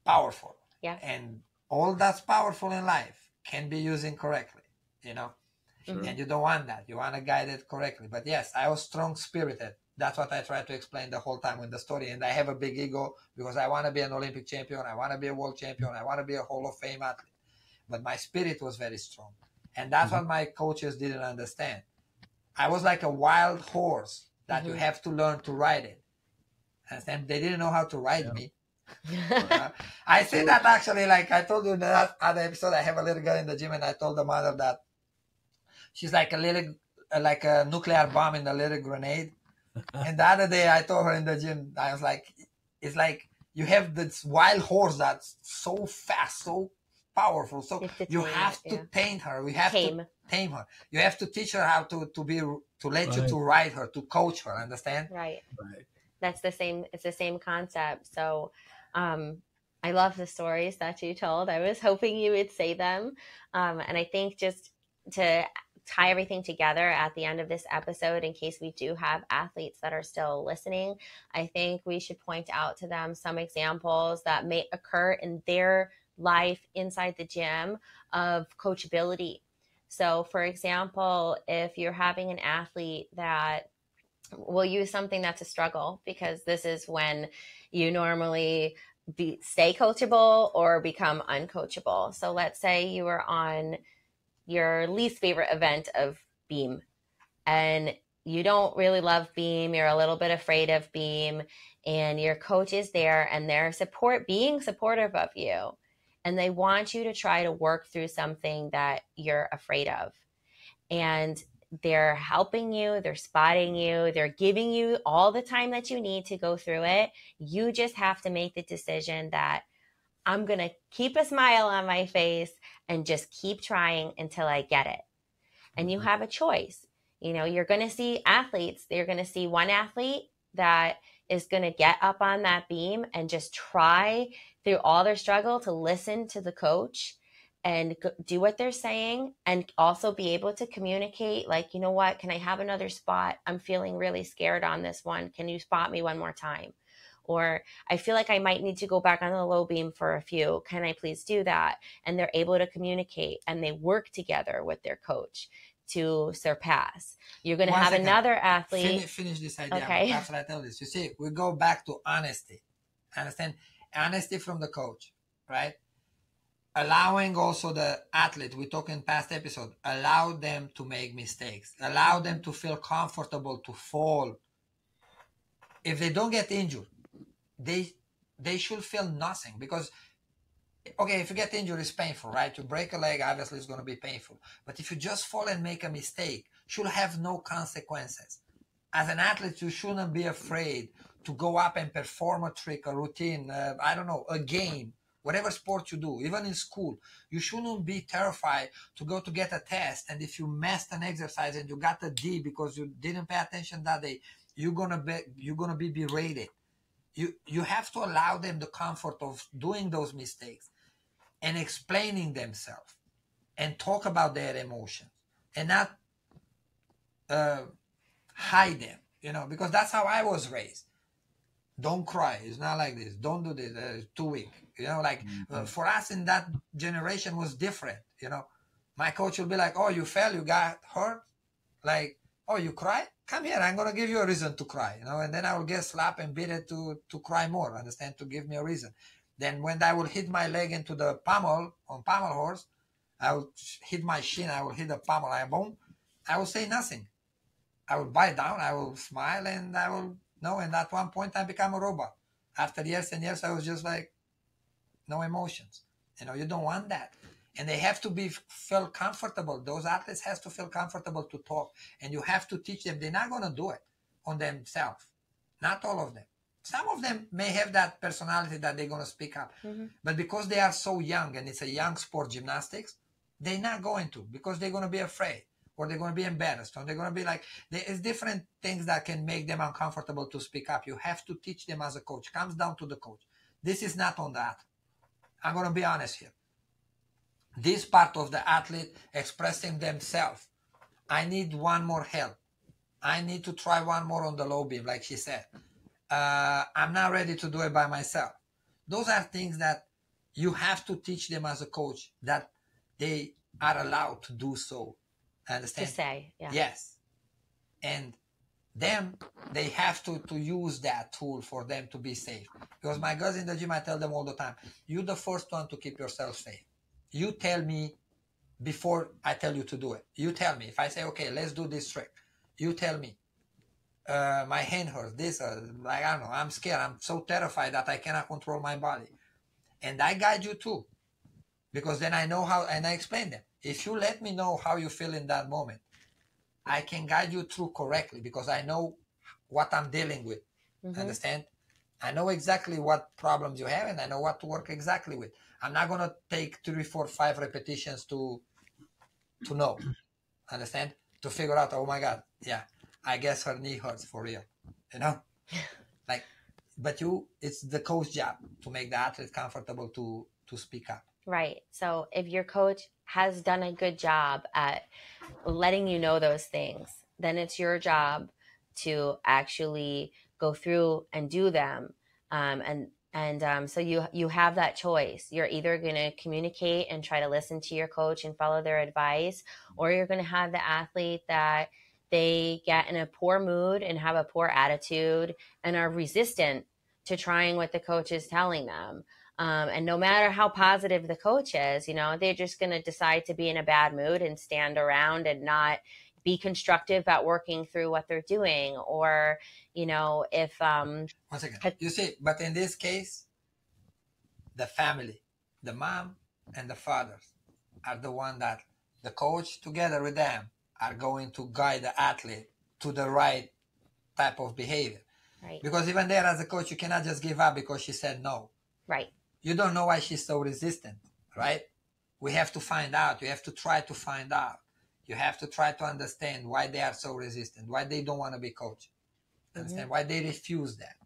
powerful. Yeah. And all that's powerful in life can be used incorrectly, you know? Sure. And you don't want that. You want to guide it correctly. But yes, I was strong-spirited. That's what I try to explain the whole time in the story. And I have a big ego because I want to be an Olympic champion. I want to be a world champion. I want to be a Hall of Fame athlete. But my spirit was very strong. And that's what my coaches didn't understand. I was like a wild horse that you have to learn to ride it. And they didn't know how to ride me. I say that actually, like I told you in the other episode, I have a little girl in the gym, and I told the mother that she's like like a nuclear bomb in a little grenade. And the other day I told her in the gym, I was like, it's like you have this wild horse that's so fast, so powerful. So you have to tame her. We have to tame her. You have to teach her how to let you to ride her, to coach her. Understand? Right. That's the same. It's the same concept. So, I love the stories that you told. I was hoping you would say them. And I think just to tie everything together at the end of this episode, in case we do have athletes that are still listening, I think we should point out to them some examples that may occur in their life inside the gym of coachability. So for example, if you're having an athlete that will use something that's a struggle, because this is when you normally stay coachable or become uncoachable. So let's say you are on your least favorite event of beam and you don't really love beam. You're a little bit afraid of beam, and your coach is there and they're being supportive of you. And they want you to try to work through something that you're afraid of. And they're helping you, they're spotting you, they're giving you all the time that you need to go through it. You just have to make the decision that I'm going to keep a smile on my face and just keep trying until I get it. And you have a choice. You know, you're going to see athletes. You're going to see one athlete that is going to get up on that beam and just try through all their struggle to listen to the coach and do what they're saying, and also be able to communicate, like, you know what, can I have another spot? I'm feeling really scared on this one. Can you spot me one more time? Or I feel like I might need to go back on the low beam for a few. Can I please do that? And they're able to communicate, and they work together with their coach to surpass. You're going to have another athlete. Finish this idea. Okay. That's what I tell this. You see, we go back to honesty. Understand? Honesty from the coach, right? allowing also the athlete, we talked in past episode, allow them to make mistakes, allow them to feel comfortable to fall. If they don't get injured, they should feel nothing, because okay, if you get injured, it's painful, right? To break a leg, obviously, it's going to be painful. But if you just fall and make a mistake, should have no consequences. As an athlete, you shouldn't be afraid to go up and perform a trick, a routine, I don't know, a game, whatever sport you do, even in school. You shouldn't be terrified to go to get a test. And if you messed an exercise and you got a D because you didn't pay attention that day, you're gonna be berated. You have to allow them the comfort of doing those mistakes and explaining themselves and talk about their emotions and not hide them, because that's how I was raised. Don't cry. It's not like this. Don't do this. It's too weak. For us in that generation was different. My coach will be like, oh, you fell, you got hurt. Like, oh, you cry? Come here. I'm going to give you a reason to cry, and then I will get slapped and beat it to cry more, understand, to give me a reason. Then when I will hit my leg into the pommel horse, I will hit my shin, I will hit the pommel, I will say nothing. I will bite down, I will smile, and I will know. And at one point I become a robot. After years and years, I was just like, no emotions. You don't want that. And they have to feel comfortable. Those athletes have to feel comfortable to talk. And you have to teach them. They're not going to do it on themselves. Not all of them. Some of them may have that personality that they're going to speak up. Mm-hmm. But because they are so young and it's a young sport, gymnastics, they're not going to, because they're going to be afraid, or they're going to be embarrassed, or they're going to be like, there's different things that can make them uncomfortable to speak up. You have to teach them as a coach. Comes down to the coach. This is not on that. I'm going to be honest here. This part of the athlete expressing themselves, I need one more help. I need to try one more on the low beam, like she said. I'm not ready to do it by myself. Those are things that you have to teach them as a coach, that they are allowed to do so. Understand? To say, yeah. Yes. And them, they have to use that tool for them to be safe. Because my guys in the gym, I tell them all the time, you're the first one to keep yourself safe. You tell me before I tell you to do it. You tell me. If I say, okay, let's do this trick, you tell me. My hand hurts, this, like, I don't know, I'm scared, I'm so terrified that I cannot control my body. And I guide you too, because then I know how, and I explain them. If you let me know how you feel in that moment, I can guide you through correctly, because I know what I'm dealing with. Mm-hmm. Understand? I know exactly what problems you have, and I know what to work exactly with. I'm not going to take 3, 4, 5 repetitions to know. Understand? To figure out, oh my God, yeah, I guess her knee hurts for real. Like, but it's the coach job to make the athlete comfortable to speak up. Right. So if your coach has done a good job at letting you know those things, then it's your job to actually go through and do them. So you have that choice. You're either going to communicate and try to listen to your coach and follow their advice, or you're going to have the athlete that they get in a poor mood and have a poor attitude and are resistant to trying what the coach is telling them. And no matter how positive the coach is, they're just going to decide to be in a bad mood and stand around and not be constructive at working through what they're doing. Or, if... 1 second. You see, but in this case, the family, the mom and the fathers are the one that the coach together with them are going to guide the athlete to the right type of behavior. Right. Because even there as a coach, you cannot just give up because she said no. Right. You don't know why she's so resistant, right? We have to find out. You have to try to find out. You have to try to understand why they are so resistant, why they don't want to be coached. Understand? Mm-hmm. Why they refuse that.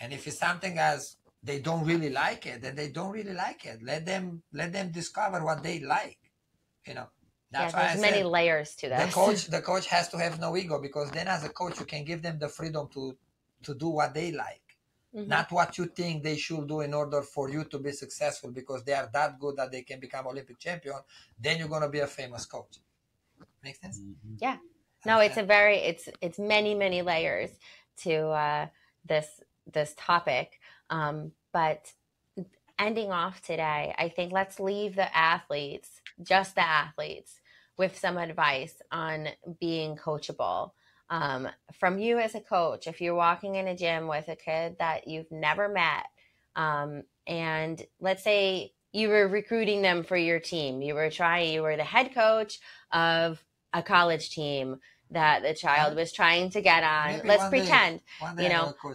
And if it's something as they don't really like it, then they don't really like it. Let them discover what they like. That's why there's many layers to that. The coach has to have no ego, because then as a coach you can give them the freedom to do what they like, mm-hmm. not what you think they should do in order for you to be successful, because they are that good that they can become Olympic champion. Then you're going to be a famous coach. Make sense? Mm-hmm. Yeah. No, it's many layers to this topic, but ending off today, I think let's leave the athletes, just the athletes, with some advice on being coachable. From you as a coach, if you're walking in a gym with a kid that you've never met, and let's say you were recruiting them for your team, you were the head coach of a college team that the child was trying to get on. Maybe Let's pretend,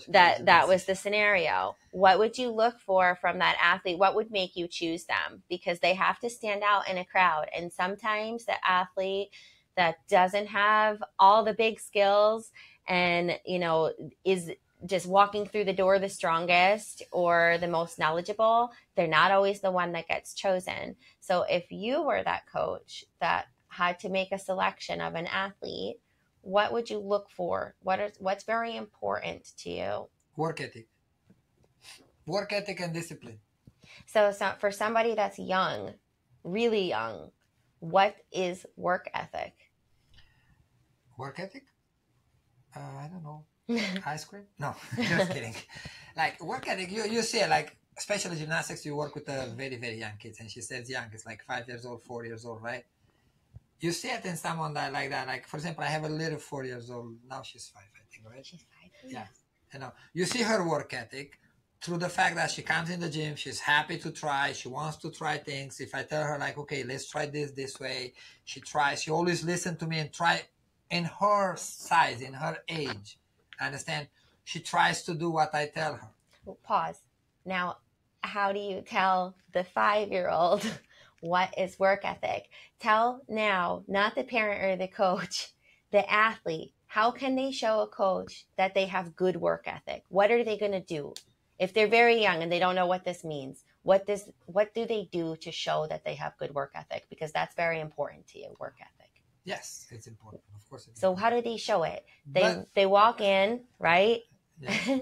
that was the scenario. What would you look for from that athlete? What would make you choose them? Because they have to stand out in a crowd. And sometimes the athlete that doesn't have all the big skills and, is just walking through the door the strongest or the most knowledgeable, they're not always the one that gets chosen. So if you were that coach that had to make a selection of an athlete, what would you look for? What's very important to you? Work ethic and discipline. So for somebody that's young, really young, what is work ethic? Work ethic? I don't know. Ice cream? No, just kidding. Like work ethic, you see it, like especially gymnastics, you work with very, very young kids. And she says young, it's like 5 years old, 4 years old, right? You see it in someone like that. Like, for example, I have a little 4 years old. Now she's 5, I think, right? She's 5. Yeah. You see her work ethic through the fact that she comes in the gym. She's happy to try. She wants to try things. If I tell her, like, okay, let's try this way, she tries. She always listens to me and try in her size, in her age. Understand? She tries to do what I tell her. Well, pause. Now, how do you tell the 5-year-old what is work ethic? Tell now, not the parent or the coach, the athlete. How can they show a coach that they have good work ethic? What are they going to do? If they're very young and they don't know what this means, what do they do to show that they have good work ethic? Because that's very important to you, work ethic. Yes, it's important. Of course it's so important. How do they show it? They walk in, right? Yeah.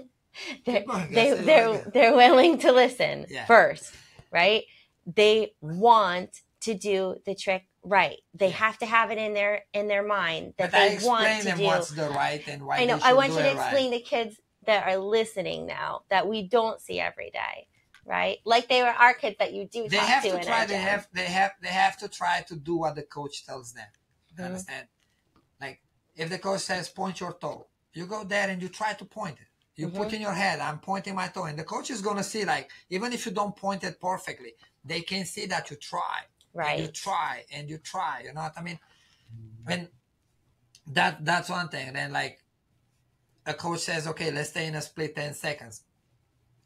they're willing to listen first, right? They want to do the trick right. They have to have it in their mind that they want to do. What's the right and why. I know. I want you to explain to kids that are listening now that we don't see every day, right? Like they were our kids that you do. They have to try. They have to try to do what the coach tells them. Mm-hmm. Understand? Like if the coach says point your toe, you go there and you try to point it. You put in your head, I'm pointing my toe, and the coach is gonna see, like, even if you don't point it perfectly, they can see that you try. Right. And you try and you try. You know what I mean? And that's one thing. And then like a coach says, okay, let's stay in a split 10 seconds.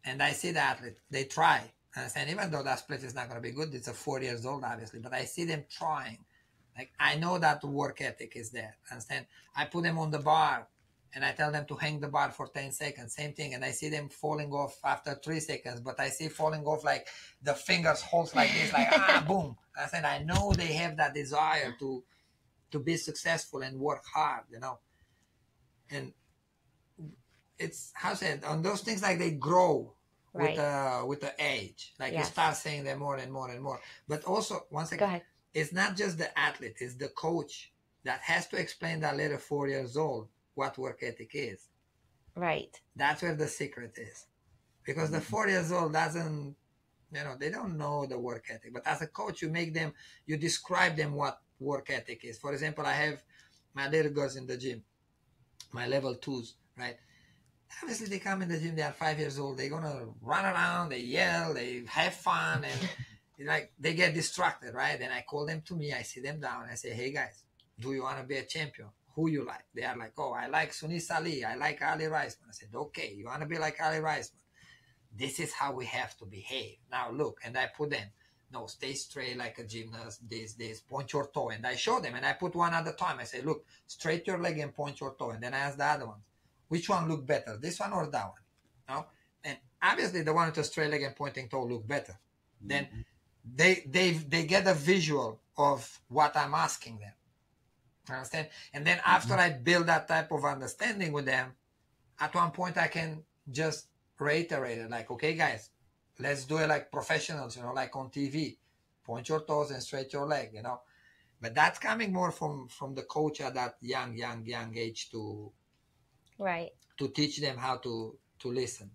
And I see the athlete, they try. And even though that split is not going to be good, it's a 4 years old, obviously, but I see them trying. Like, I know that work ethic is there. Understand? I put them on the bar and I tell them to hang the bar for 10 seconds. Same thing. And I see them falling off after 3 seconds, but I see falling off like the fingers holds like this, like, boom. I said, I know they have that desire to be successful and work hard, you know. And it's, how to say it, on those things, like they grow with the age. Like you start saying them more and more and more. But also, once again, it's not just the athlete, it's the coach that has to explain that little 4 years old what work ethic is. Right. That's where the secret is. Because the 4 years old doesn't, you know, they don't know the work ethic. But as a coach, you describe them what work ethic is. For example, I have my little girls in the gym, my level 2s, right? Obviously, they come in the gym, they are 5 years old. They're going to run around, they yell, they have fun, and like they get distracted, right? Then I call them to me, I sit them down, I say, hey guys, do you want to be a champion? Who you like? They are like, oh, I like Sunis Ali, I like Ali Reisman. I said, okay, you want to be like Ali Reisman? This is how we have to behave. Now look, and I put them, no, stay straight like a gymnast, this, point your toe. And I show them, and I put one at a time. I say, look, straight your leg and point your toe. And then I ask the other ones, which one look better, this one or that one? No? And obviously the one with a straight leg and pointing toe look better. Then they get a visual of what I'm asking them. Understand? And then after I build that type of understanding with them, at one point I can just reiterate it, like, okay guys, let's do it like professionals, you know, like on TV. Point your toes and straight your leg, you know. But that's coming more from the coach at that young age to teach them how to listen.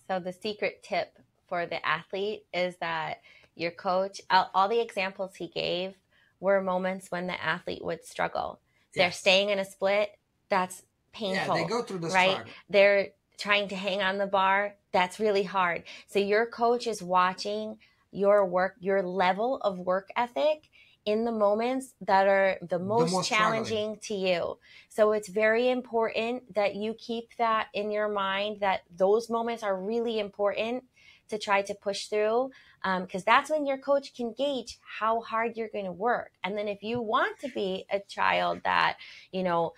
So the secret tip for the athlete is that your coach, all the examples he gave were moments when the athlete would struggle. They're Yes. staying in a split. That's painful. Yeah, they go through the right? struggle. They're trying to hang on the bar. That's really hard. So your coach is watching your work, your level of work ethic in the moments that are the most challenging to you. So it's very important that you keep that in your mind, that those moments are really important to try to push through, because that's when your coach can gauge how hard you're going to work. And then if you want to be a child that, you know,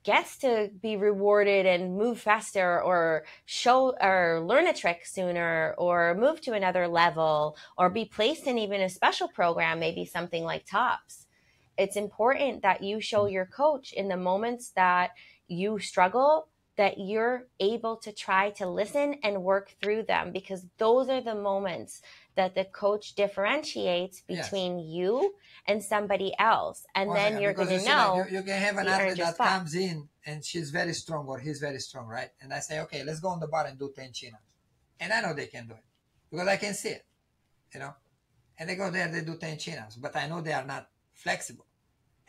gets to be rewarded and move faster or show or learn a trick sooner or move to another level or be placed in even a special program, maybe something like TOPS, it's important that you show your coach in the moments that you struggle that you're able to try to listen and work through them, because those are the moments that the coach differentiates between you and somebody else. And then you're going to know. Like you can have an athlete that comes in and she's very strong or he's very strong, right? And I say, okay, let's go on the bar and do 10 chin-ups. And I know they can do it because I can see it, you know? And they go there, they do 10 chin-ups, but I know they are not flexible.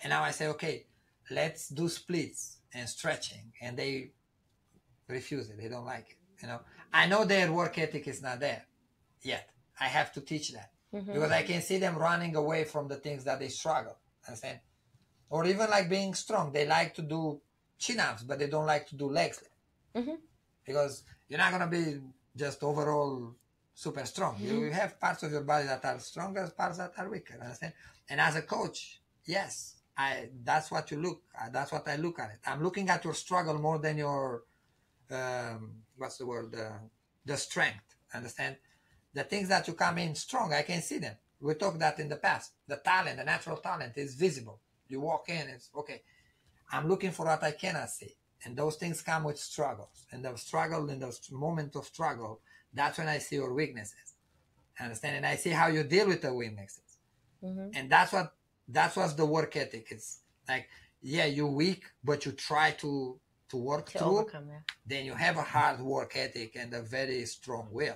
And now I say, okay, let's do splits and stretching. And they refuse it. They don't like it, you know? I know their work ethic is not there yet. I have to teach that because I can see them running away from the things that they struggle. Understand? Or even like being strong. They like to do chin-ups, but they don't like to do legs. Because you're not going to be just overall super strong. You have parts of your body that are stronger, parts that are weaker. Understand? And as a coach, yes, that's what you look at. That's what I look at it. I'm looking at your struggle more than your, what's the word? The strength. Understand? The things that you come in strong, I can see them. We talked that in the past. The talent, the natural talent is visible. You walk in, it's okay. I'm looking for what I cannot see. And those things come with struggles. And the struggle, in the moment of struggle, that's when I see your weaknesses. Understand? And I see how you deal with the weaknesses. And that's what the work ethic is. Like, yeah, you're weak, but you try to work through. Overcome that. Then you have a hard work ethic and a very strong will.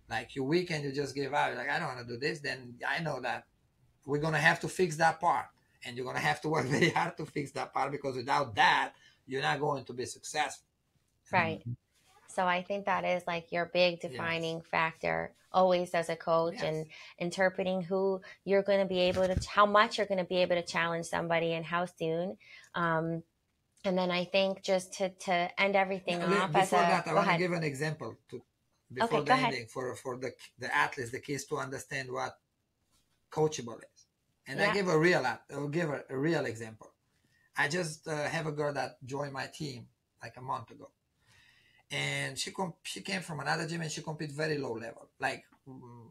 Like you're weak and you just give up. You're like, I don't want to do this. Then I know that we're going to have to fix that part. And you're going to have to work very hard to fix that part, because without that, you're not going to be successful. Right. So I think that is like your big defining factor always as a coach, and interpreting who you're going to be able to, how much you're going to be able to challenge somebody and how soon. And then I think just to end everything off. Before that, I want to give an example before the ending for the athletes, the kids, to understand what coachable is. And I give a real example. I just have a girl that joined my team like a month ago. And she came from another gym and she competed very low level, like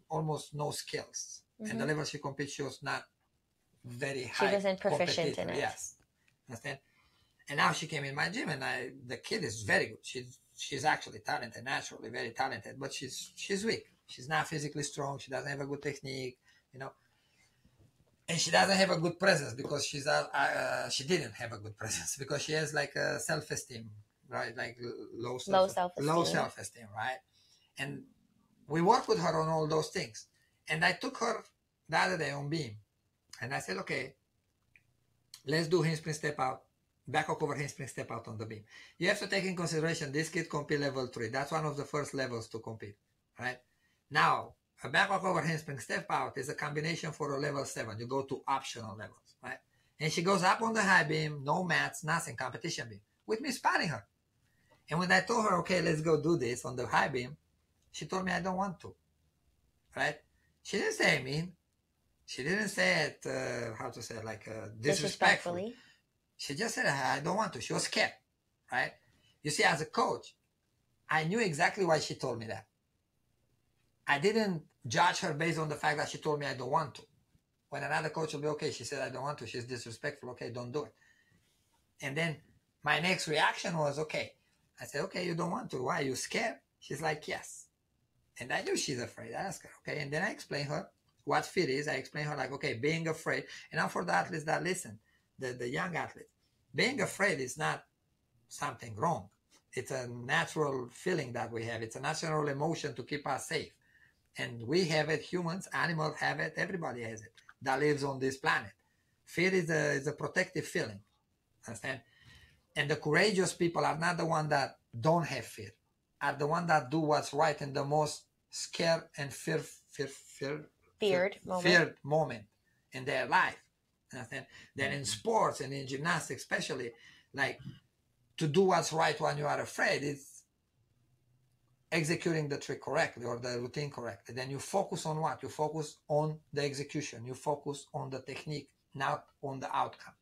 almost no skills. And the level she competed, she was not very high. She wasn't proficient in it. Yes. Understand? And now she came in my gym, and the kid is very good. She's actually talented, naturally very talented, but she's weak. She's not physically strong. She doesn't have a good technique, you know. And she doesn't have a good presence because she didn't have a good presence because she has like a self-esteem, right? Like low self-esteem, right? And we work with her on all those things. And I took her the other day on beam, and I said, okay, let's do handspring step out, back hook over handspring step out on the beam. You have to take in consideration this kid compete level 3. That's one of the first levels to compete, right? Now, a back hook over handspring step out is a combination for a level 7. You go to optional levels, right? And she goes up on the high beam, no mats, nothing, competition beam, with me spotting her. And when I told her, okay, let's go do this on the high beam, she told me, I don't want to, right? She didn't say mean. She didn't say it, disrespectfully. She just said, I don't want to. She was scared, right? You see, as a coach, I knew exactly why she told me that. I didn't judge her based on the fact that she told me I don't want to. When another coach will be, okay, she said I don't want to, she's disrespectful, okay, don't do it. And then my next reaction was, okay. I said, okay, you don't want to. Why? Are you scared? She's like, yes. And I knew she's afraid. I asked her, okay. And then I explained her what fear is. I explained her like, okay, being afraid. And now for the athletes that listen, the young athletes, being afraid is not something wrong. It's a natural feeling that we have. It's a natural emotion to keep us safe. And we have it, humans, animals have it, everybody has it that lives on this planet. Fear is a protective feeling, understand? And the courageous people are not the ones that don't have fear, are the ones that do what's right in the most scared and feared moment in their life. Understand? Then in sports and in gymnastics, especially, like, to do what's right when you are afraid is executing the trick correctly or the routine correctly. Then you focus on what? You focus on the execution. You focus on the technique, not on the outcome.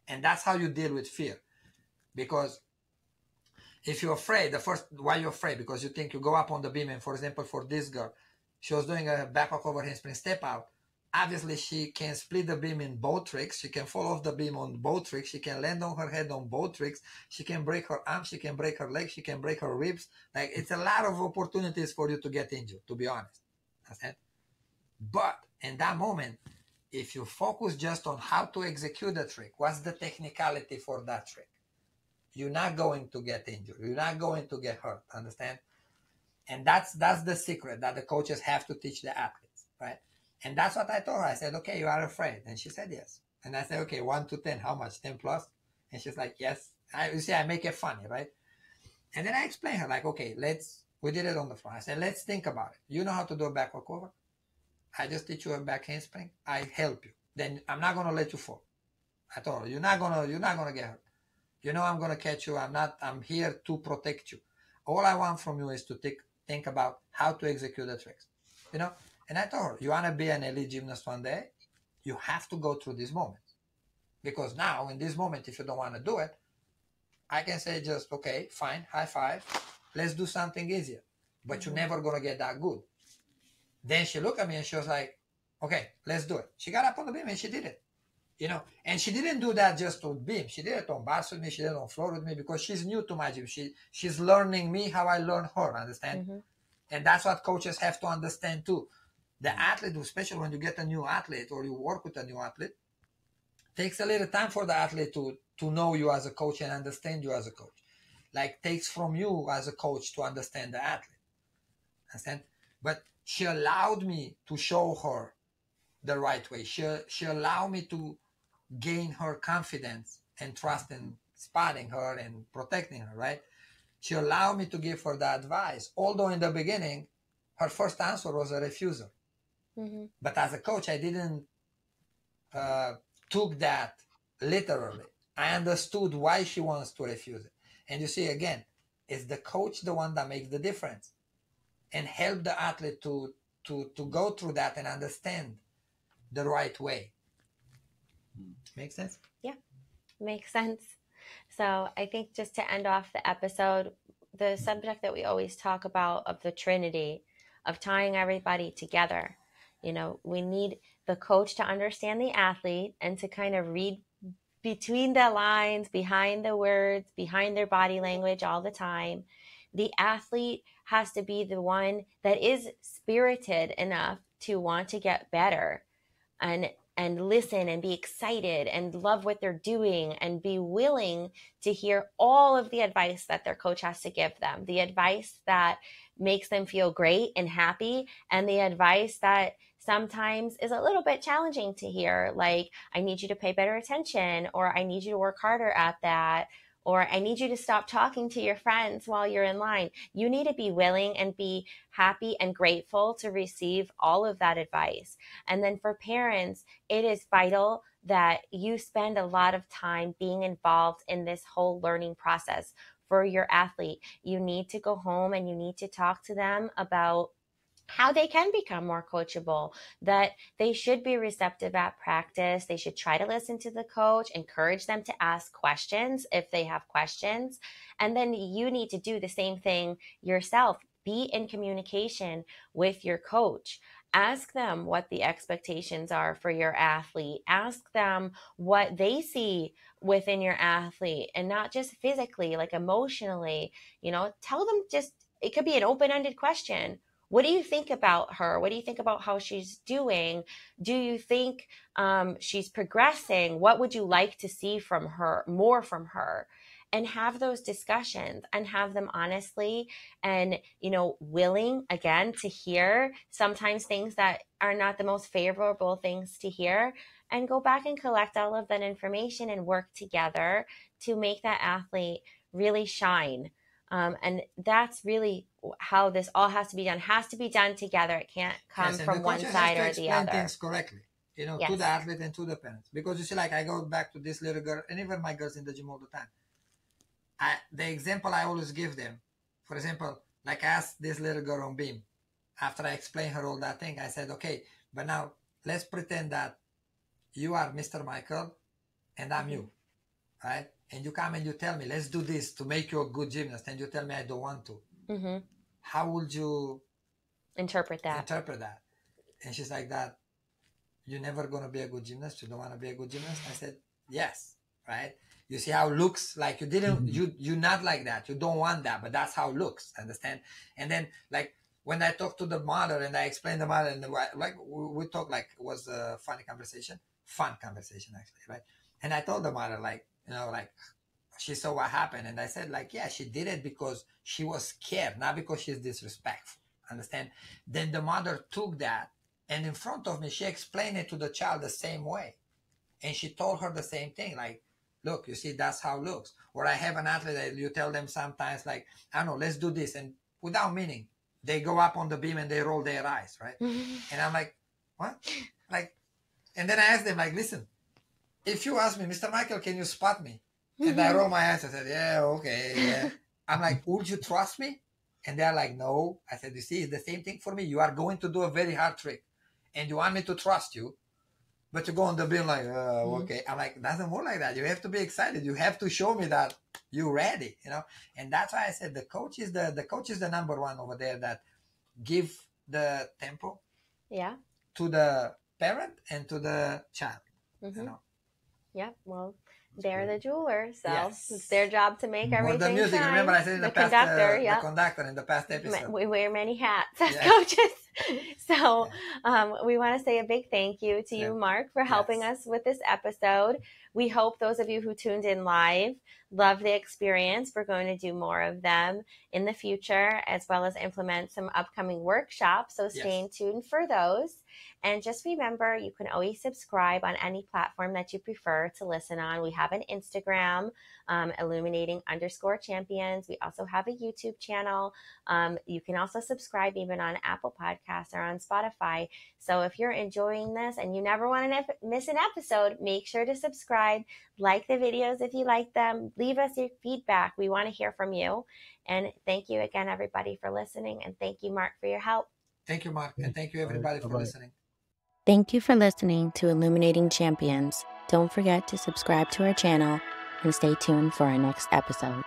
And that's how you deal with fear. Because if you're afraid, why you're afraid? Because you think you go up on the beam, and for example, for this girl, she was doing a backward over handspring step out. Obviously, she can split the beam in both tricks. She can fall off the beam on both tricks. She can land on her head on both tricks. She can break her arms. She can break her legs. She can break her ribs. Like, it's a lot of opportunities for you to get injured, to be honest. Understand? But in that moment, if you focus just on how to execute the trick, what's the technicality for that trick, you're not going to get injured. You're not going to get hurt. Understand? And that's the secret that the coaches have to teach the athletes, right? And that's what I told her. I said, okay, you are afraid. And she said, yes. And I said, okay, 1 to 10, how much? 10 plus? And she's like, yes. You see, I make it funny, right? And then I explained her, like, okay, we did it on the floor. I said, let's think about it. You know how to do a backward cover? I just teach you a back handspring. I help you. Then I'm not going to let you fall. I told her, you're not going to get hurt. You know, I'm going to catch you. I'm here to protect you. All I want from you is to think about how to execute the tricks, you know? And I told her, you want to be an elite gymnast one day, you have to go through these moments. Because now, in this moment, if you don't want to do it, I can say just, okay, fine, high five, let's do something easier. But you're never going to get that good. Then she looked at me and she was like, okay, let's do it. She got up on the beam and she did it, you know? And she didn't do that just on beam. She did it on bars with me. She did it on floor with me because she's new to my gym. She's learning me how I learn her, understand? Mm-hmm. And that's what coaches have to understand too. The athlete, especially when you get a new athlete or you work with a new athlete, takes a little time for the athlete to know you as a coach and understand you as a coach. Like, takes from you as a coach to understand the athlete. Understand? But she allowed me to show her the right way. She allowed me to gain her confidence and trust in spotting her and protecting her, right? She allowed me to give her the advice. Although in the beginning, her first answer was a refusal. Mm-hmm. But as a coach, I didn't took that literally. I understood why she wants to refuse it. And you see, again, it's the coach the one that makes the difference and help the athlete to go through that and understand the right way. Make sense? Yeah, makes sense. So I think just to end off the episode, the subject that we always talk about of the trinity, of tying everybody together. You know, we need the coach to understand the athlete and to kind of read between the lines, behind the words, behind their body language all the time. The athlete has to be the one that is spirited enough to want to get better and listen and be excited and love what they're doing and be willing to hear all of the advice that their coach has to give them, the advice that makes them feel great and happy, and the advice that sometimes is a little bit challenging to hear, like, I need you to pay better attention, or I need you to work harder at that, or I need you to stop talking to your friends while you're in line. You need to be willing and be happy and grateful to receive all of that advice. And then for parents, it is vital that you spend a lot of time being involved in this whole learning process for your athlete. You need to go home and you need to talk to them about how they can become more coachable, that they should be receptive at practice. They should try to listen to the coach, encourage them to ask questions if they have questions. And then you need to do the same thing yourself. Be in communication with your coach. Ask them what the expectations are for your athlete. Ask them what they see within your athlete, and not just physically, like emotionally. You know, tell them, just, it could be an open-ended question. What do you think about her? What do you think about how she's doing? Do you think she's progressing? What would you like to see from her, more from her? and have those discussions and have them honestly and, willing again to hear sometimes things that are not the most favorable things to hear, and go back and collect all of that information and work together to make that athlete really shine. And that's really how this all has to be done. It has to be done together. It can't come from one side or the other. Things correctly, to the athlete and to the parents. Because you see, like, I go back to this little girl, and even my girls in the gym all the time. The example I always give them, for example, like I asked this little girl on beam, after I explained her all that thing, I said, okay, but now let's pretend that you are Mr. Michael and I'm you, right? And you come and you tell me, let's do this to make you a good gymnast, and you tell me I don't want to. How would you interpret that? And she's like, that you're never going to be a good gymnast? You don't want to be a good gymnast? I said, yes, right? You see how it looks? Like you didn't, you're not like that. You don't want that, but that's how it looks, understand? And then, like, when I talked to the mother and I explained the mother, and like we talked, like it was a fun conversation actually, right? And I told the mother, like, like, she saw what happened, and I said, like, yeah, she did it because she was scared, not because she's disrespectful, understand? Then the mother took that, and in front of me, she explained it to the child the same way, and she told her the same thing, like, look, you see, that's how it looks. Or I have an athlete that you tell them sometimes, like, I don't know, let's do this, and without meaning, they go up on the beam and they roll their eyes, right? And I'm like, what? Like, and then I asked them, like, listen, if you ask me, Mr. Michael, can you spot me? And I roll my eyes. I said, yeah, okay, yeah. I'm like, would you trust me? And they're like, no. I said, you see, it's the same thing for me. You are going to do a very hard trick, and you want me to trust you, but you go on the beam like, okay. I'm like, it doesn't work like that. You have to be excited. You have to show me that you're ready, And that's why I said the coach is the number one over there that give the tempo to the parent and to the child. Yeah, well, they're the jeweler, so it's their job to make everything Or the music. shine. Remember I said in the past, conductor, the conductor in the past episode. We wear many hats as coaches. So we want to say a big thank you to you, Mark, for helping us with this episode. We hope those of you who tuned in live love the experience. We're going to do more of them in the future, as well as implement some upcoming workshops. So stay tuned for those. And just remember, you can always subscribe on any platform that you prefer to listen on. We have an Instagram, Illuminating_champions. We also have a YouTube channel. You can also subscribe even on Apple Podcasts or on Spotify. So if you're enjoying this and you never want to miss an episode, make sure to subscribe, like the videos if you like them, leave us your feedback. We want to hear from you. And thank you again, everybody, for listening. And thank you, Mark, for your help. Thank you, Mark. And thank you, everybody, for listening. Thank you for listening to Illuminating Champions. Don't forget to subscribe to our channel and stay tuned for our next episode.